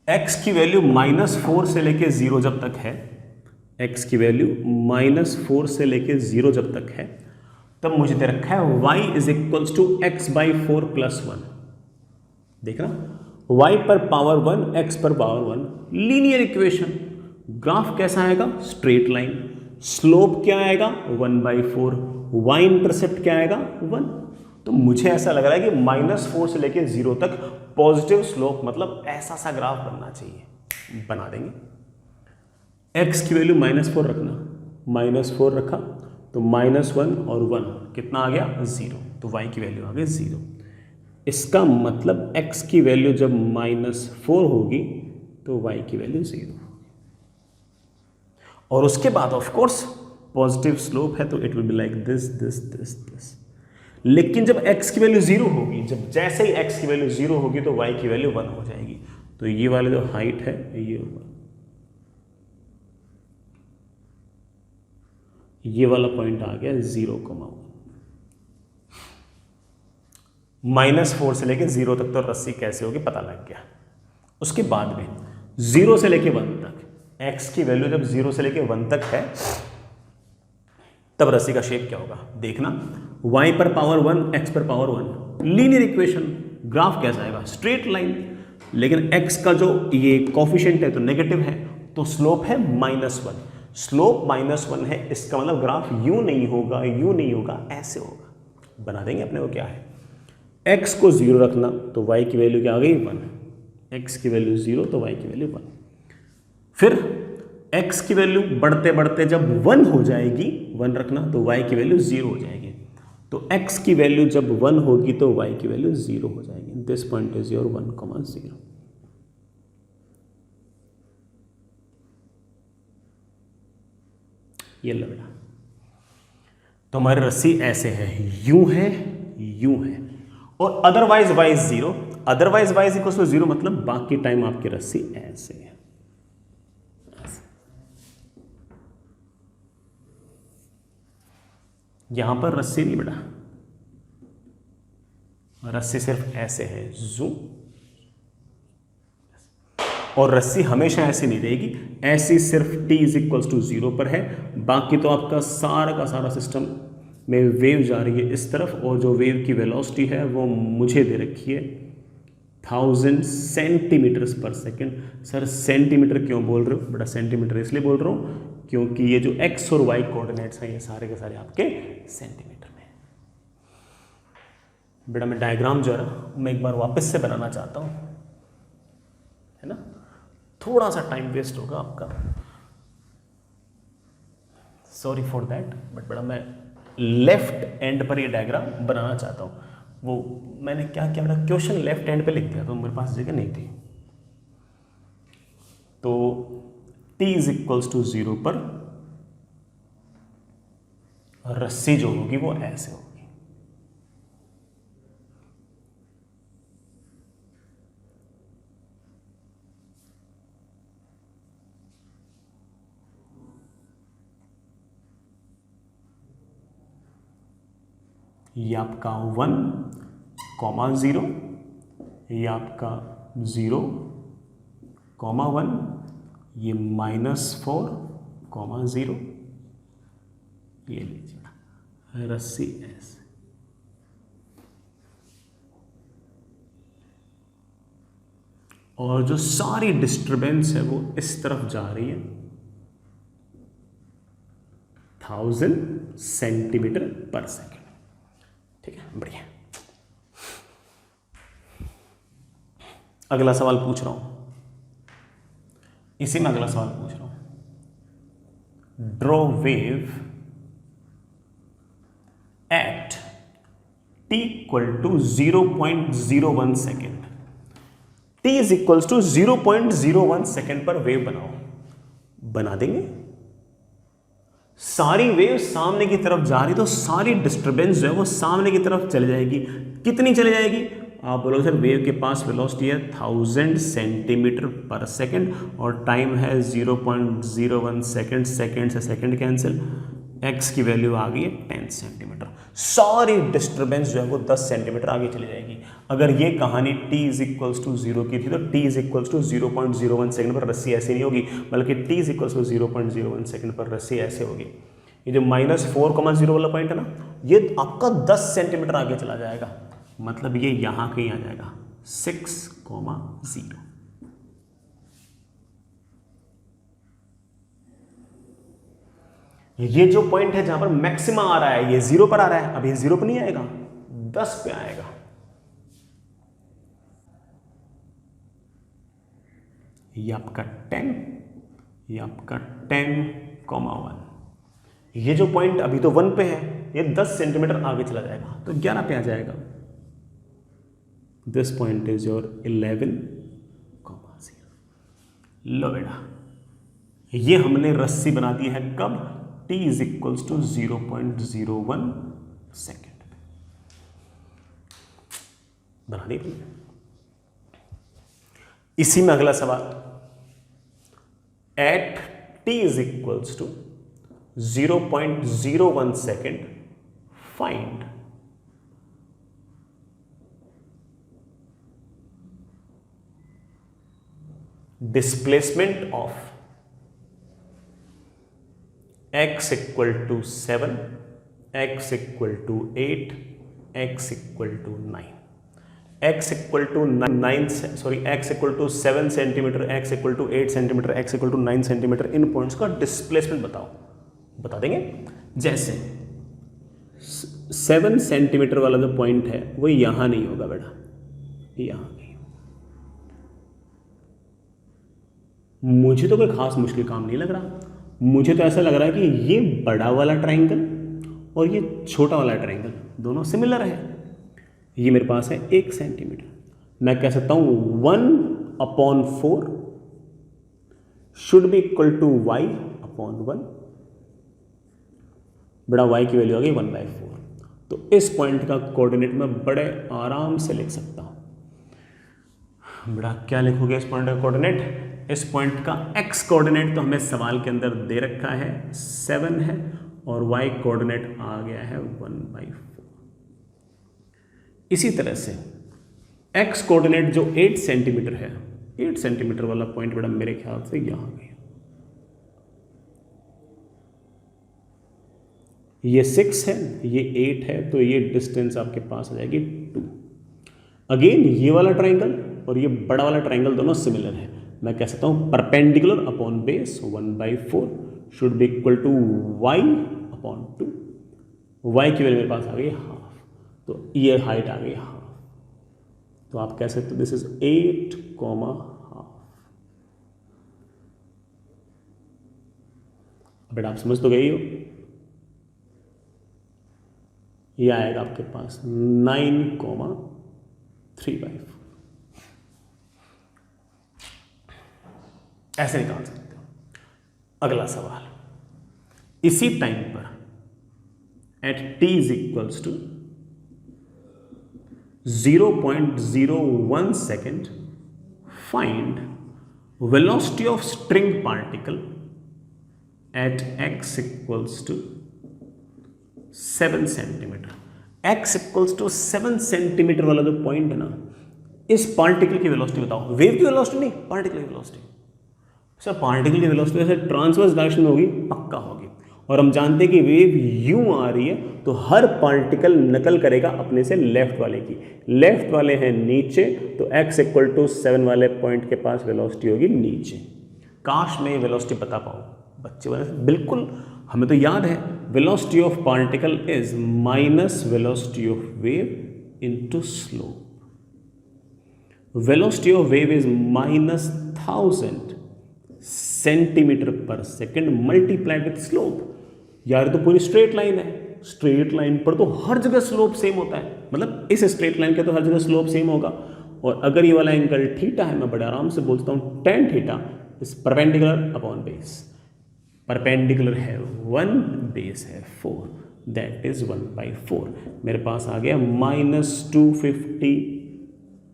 x की वैल्यू -4 से लेके 0 जब तक है, x की वैल्यू -4 से लेके 0 जब तक है, तब मुझे दे रखा है y is equals to x/4 + 1। देखना, y पर पावर 1, x पर पावर 1, लीनियर इक्वेशन। ग्राफ कैसा आएगा? Straight line. स्लोप क्या आएगा? 1/4। y इंटरसेप्ट क्या आएगा? 1। तो मुझे ऐसा लग रहा है कि -4 से लेके 0 तक पॉजिटिव स्लोप, मतलब ऐसा सा ग्राफ बनना चाहिए। बना देंगे। x की वैल्यू -4 रखना, -4 रखा तो -1 और 1 कितना आ गया? 0। तो y की वैल्यू आ गई 0। इसका मतलब x की वैल्यू जब -4 होगी तो y की वैल्यू 0। और उसके बाद ऑफ कोर्स पॉजिटिव स्लोप है तो it will be like this this this this. लेकिन जब x की वैल्यू 0 होगी, जब जैसे ही x की वैल्यू 0 होगी तो y की वैल्यू 1 हो जाएगी। तो ये वाला जो हाइट है ये वाला पॉइंट आ गया 0,1। -4 से लेके 0 तक तो रस्सी कैसे होगी पता लग गया। उसके बाद में 0 से लेके 1 तक, x की वैल्यू जब 0 से लेके 1 तक है तब रस्सी का शेप क्या होगा? देखना, y पर पावर 1, x पर पावर 1, लीनियर इक्वेशन। ग्राफ कैसा आएगा? Straight line. लेकिन x का जो ये कोफिशिएंट है तो नेगेटिव है, तो स्लोप है -1। स्लोप -1 है, इसका मतलब ग्राफ यूं नहीं होगा, यूं नहीं होगा, ऐसे होगा। बना देंगे अपने को क्या है। x को 0 रखना तो y की वैल्यू क्या आ गई? 1। x की वैल्यू 0 तो y की वैल्यू 1। फिर x की वैल्यू बढ़ते बढ़ते जब 1 हो जाएगी, 1 रखना तो y की वैल्यू 0 हो जाएगी। तो x की वैल्यू जब 1 होगी तो y की वैल्यू 0 हो जाएगी। This point is your 1,0। ये लो बेटा, तो हमारी रस्सी ऐसे है, यूं है, यूं है, और otherwise y 0। Otherwise y equals to 0 मतलब बाकी टाइम आपकी रस्सी ऐसे है। यहां पर रस्सी नहीं बेटा, रस्सी सिर्फ ऐसे है, जूम। और रस्सी हमेशा ऐसे नहीं रहेगी, ऐसी सिर्फ t इज इक्वल्स टू 0 पर है। बाकी तो आपका सारा का सारा सिस्टम में वेव जा रही है इस तरफ, और जो वेव की वेलोसिटी है वो मुझे दे रखी है 1000 सेंटीमीटर्स पर सेकेंड। सर सेंटीमीटर क्यों बोल रहे हो बेटा? सेंटीमीटर इसलिए बोल रहा हूँ क्योंकि ये जो x और y कोऑर्डिनेट्स हैं ये सारे के सारे आपके सेंटीमीटर में। बेटा मैं डायग्राम जो है ना मैं एक बार वापस से बनाना चाहता हूँ, है ना, थोड़ा सा टाइम वेस्ट होगा आपका, सॉरी फॉर दैट। बट बेटा मैं लेफ्ट एंड पर ये डायग्राम बनाना चाहता हूँ। वो मैंने क्या किया बेटा, क्वेश्चन लेफ्ट एंड पे लिख दिया तो मेरे पास जगह नहीं थी। तो t इज इक्वल्स टू 0 पर रस्सी जो होगी वो ऐसे होगी। ये आपका 1,0, ये आपका 0,1, ये -4,0, ये लीजिए रस्सी ऐसे। और जो सारी डिस्टर्बेंस है वो इस तरफ जा रही है 1000 सेंटीमीटर पर सेकेंड। ठीक है, बढ़िया। अगला सवाल पूछ रहा हूं, इसी में अगला सवाल पूछ रहा हूं। Draw wave at t equal to 0.01 second. t is equals to 0.01 second पर वेव बनाओ। बना देंगे। सारी वेव सामने की तरफ जा रही तो सारी डिस्टर्बेंस जो है वो सामने की तरफ चली जाएगी। कितनी चली जाएगी? आप बोलोगे सर वेव के पास वेलोसिटी है 1000 सेंटीमीटर पर सेकेंड और टाइम है 0.01 सेकेंड। सेकेंड से सेकेंड कैंसिल, x की वैल्यू आ गई है 10 सेंटीमीटर। सारी डिस्टर्बेंस जो है वो 10 सेंटीमीटर आगे चली जाएगी। अगर ये कहानी t इज इक्वल्स टू 0 की थी तो t is equals to 0.01 second पर रस्सी ऐसे नहीं होगी, बल्कि t is equals to 0.01 second पर रस्सी ऐसे होगी। ये जो -4,0 वाला पॉइंट है ना, ये आपका 10 सेंटीमीटर आगे चला जाएगा, मतलब ये यहां कहीं आ जाएगा 6,0। ये जो पॉइंट है जहां पर मैक्सिमा आ रहा है, ये 0 पर आ रहा है, अब ये 0 पर नहीं आएगा, 10 पे आएगा। ये आपका 10, ये आपका 10,1। ये जो पॉइंट अभी तो 1 पे है, ये 10 सेंटीमीटर आगे चला जाएगा तो 11 पे आ जाएगा। This point is your 11,0। लो बेटा, ये हमने रस्सी बना दी है कब? t is equals to 0.01 second बना दी। इसी में अगला सवाल, at t is equals to 0.01 second find displacement of x equal to 7, x equal to 8, x equal to 9, x equal to 7 centimetre, x equal to 8 centimetre, x equal to 9 centimetre, इन पॉइंट्स का डिस्प्लेसमेंट बताओ। बता देंगे। जैसे 7 सेंटीमीटर वाला जो पॉइंट है वो यहां नहीं होगा बेटा, यहां नहीं। मुझे तो कोई खास मुश्किल काम नहीं लग रहा, मुझे तो ऐसा लग रहा है कि ये बड़ा वाला ट्रायंगल और ये छोटा वाला ट्रायंगल दोनों सिमिलर है। ये मेरे पास है 1 सेंटीमीटर, मैं कह सकता हूं 1/4 should be equal to y/1। बड़ा y की वैल्यू आ गई 1/4, तो इस पॉइंट का कोऑर्डिनेट मैं बड़े आराम से लिख सकता हूं। बड़ा क्या लिखोगे इस पॉइंट का कोऑर्डिनेट? इस पॉइंट का x कोऑर्डिनेट तो हमें सवाल के अंदर दे रखा है 7 है, और y कोऑर्डिनेट आ गया है 1/4। इसी तरह से x कोऑर्डिनेट जो 8 सेंटीमीटर है, 8 सेंटीमीटर वाला पॉइंट बेटा मेरे ख्याल से यहां गया, ये 6 है, ये 8 है, तो ये डिस्टेंस आपके पास आ जाएगी 2। अगेन ये वाला ट्रायंगल और ये बड़ा वाला ट्रायंगल दोनों सिमिलर है, मैं कह सकता हूं perpendicular upon base 1/4 should be equal to y/2। y की वैल्यू मेरे पास आ गई 1/2, तो ये हाइट आ गई 1/2, तो आप कह सकते हो दिस इज 8,1/2। बेटा आप समझ तो गई हो, ये आएगा आपके पास 9,3/4। ऐसे निकाल सकते हो। अगला सवाल, इसी टाइम पर at t is equals to 0.01 second find velocity of string particle at x equals to 7 centimetre. x equals to 7 centimetre वाला जो पॉइंट है ना, इस पार्टिकल की वेलोसिटी बताओ। वेव की वेलोसिटी नहीं, पार्टिकल की वेलोसिटी। सर पार्टिकल की वेलोसिटी वैसे ट्रांसवर्स डायरेक्शन होगी, पक्का होगी, और हम जानते हैं कि वेव यूं आ रही है तो हर पार्टिकल नकल करेगा अपने से लेफ्ट वाले की। लेफ्ट वाले हैं नीचे, तो x इक्वल टू 7 वाले पॉइंट के पास वेलोसिटी होगी नीचे। काश मैं ये वेलोसिटी बता पाऊँ, बच्चे वाले बिल्कुल हमें तो याद है, velocity of particle is minus velocity of wave into slope. Velocity of wave is -1000 centimetre पर सेकेंड मल्टीप्लाइड विथ स्लोप। यार तो पूरी स्ट्रेट लाइन है, स्ट्रेट लाइन पर तो हर जगह स्लोप सेम होता है, मतलब इस स्ट्रेट लाइन के तो हर जगह स्लोप सेम होगा। और अगर ये वाला एंगल थीटा है, मैं बड़े आराम से बोलता हूँ tan theta is perpendicular upon base. Perpendicular है 1, बेस है 4, दैट इज 1/4। मेरे पास आ गया -250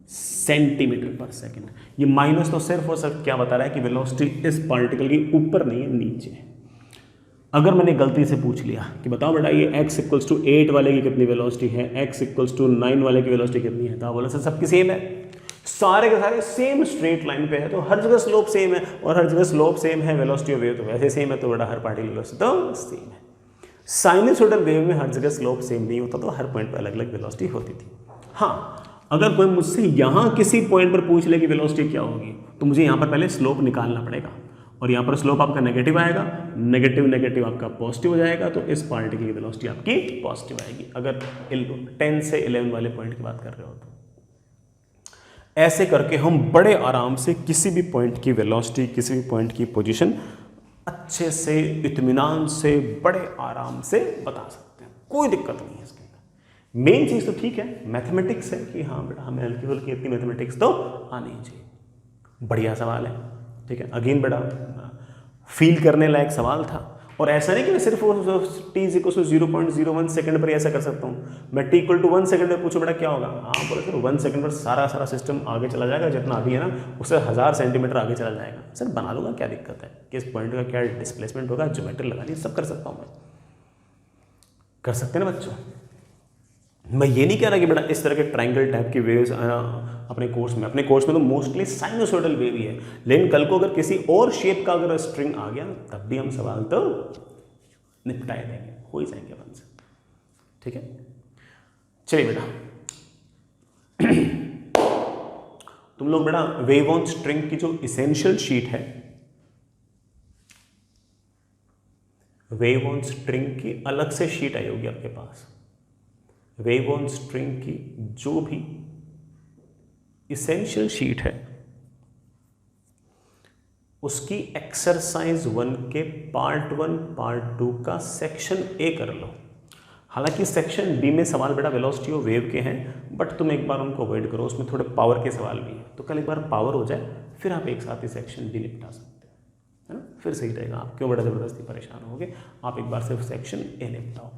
सेंटीमीटर पर सेकेंड। ये माइनस तो सिर्फ और सिर्फ क्या बता रहा है कि वेलोसिटी इस पार्टिकल के ऊपर नहीं है, नीचे है। अगर मैंने गलती से पूछ लिया कि बताओ बेटा ये x इक्वल्स टू 8 वाले की कितनी वेलोसिटी है, x इक्वल्स टू 9 वाले की वेलोसिटी कितनी है, तो आप बोला सर सबकी सेम है, सारे के सारे सेम स्ट्रेट लाइन पे है, तो हर जगह स्लोप सेम है, और हर जगह स्लोप सेम है, वेलोसिटी ऑफ वेव तो वैसे सेम है, तो बेटा हर पार्टिकल वेलोसिटी तो सेम है। साइनसोइडल वेव में हर जगह स्लोप सेम नहीं होता, तो हर पॉइंट पर अलग अलग वेलोसिटी होती थी। हाँ, अगर कोई मुझसे यहाँ किसी पॉइंट पर पूछ ले कि वेलोसिटी क्या होगी, तो मुझे यहाँ पर पहले स्लोप निकालना पड़ेगा, और यहाँ पर स्लोप आपका नेगेटिव आएगा, नेगेटिव नेगेटिव आपका पॉजिटिव हो जाएगा, तो इस पार्टिकल की वेलोसिटी आपकी पॉजिटिव आएगी, अगर 10 से 11 वाले पॉइंट की बात कर रहे हो तो। ऐसे करके हम बड़े आराम से किसी भी पॉइंट की वेलोसिटी, किसी भी पॉइंट की पोजीशन अच्छे से, इत्मीनान से, बड़े आराम से बता सकते हैं, कोई दिक्कत नहीं है इसके अंदर। मेन चीज़ तो ठीक है, मैथमेटिक्स है कि हाँ बेटा हमें हल्की फुल्की इतनी मैथमेटिक्स तो आनी चाहिए। बढ़िया सवाल है, ठीक है। अगेन बेटा फील करने लायक सवाल था, और ऐसा नहीं कि मैं सिर्फ t is equal to 0.01 second पर ऐसा कर सकता हूँ। मैं t इक्वल टू 1 सेकंड में पूछो बेटा क्या होगा, हाँ बोले सर 1 सेकंड पर सारा सिस्टम आगे चला जाएगा, जितना अभी है ना उससे 1000 सेंटीमीटर आगे चला जाएगा। सर बना लूँगा, क्या दिक्कत है, किस पॉइंट का क्या डिस्प्लेसमेंट होगा, ज्योमेट्री लगानी सब कर सकता हूँ मैं, कर सकते हैं ना बच्चों। मैं ये नहीं कह रहा कि बेटा इस तरह के ट्रायंगल टाइप की वेव्स अपने कोर्स में तो मोस्टली साइनोसॉइडल वेव ही है, लेकिन कल को अगर किसी और शेप का अगर स्ट्रिंग आ गया तब भी हम सवाल तो निपटाए देंगे, हो ही जाएंगे अपन से, ठीक है। चलिए बेटा तुम लोग बेटा वेव ऑन स्ट्रिंग की जो इसेंशियल शीट है, वेव ऑन स्ट्रिंग की अलग से शीट आई होगी आपके पास। वेव ऑन स्ट्रिंग की जो भी इसेंशियल शीट है उसकी एक्सरसाइज 1 के पार्ट 1 पार्ट 2 का सेक्शन ए कर लो। हालांकि सेक्शन बी में सवाल बेटा वेलोसिटी ऑफ वेव के हैं, बट तुम एक बार उनको अवॉइड करो, उसमें थोड़े पावर के सवाल भी हैं, तो कल एक बार पावर हो जाए फिर आप एक साथ ही सेक्शन बी निपटा सकते हैं, है ना, फिर सही रहेगा। आप क्यों बड़ा ज़बरदस्ती परेशान होगे, आप एक बार सिर्फ सेक्शन ए निपटाओ।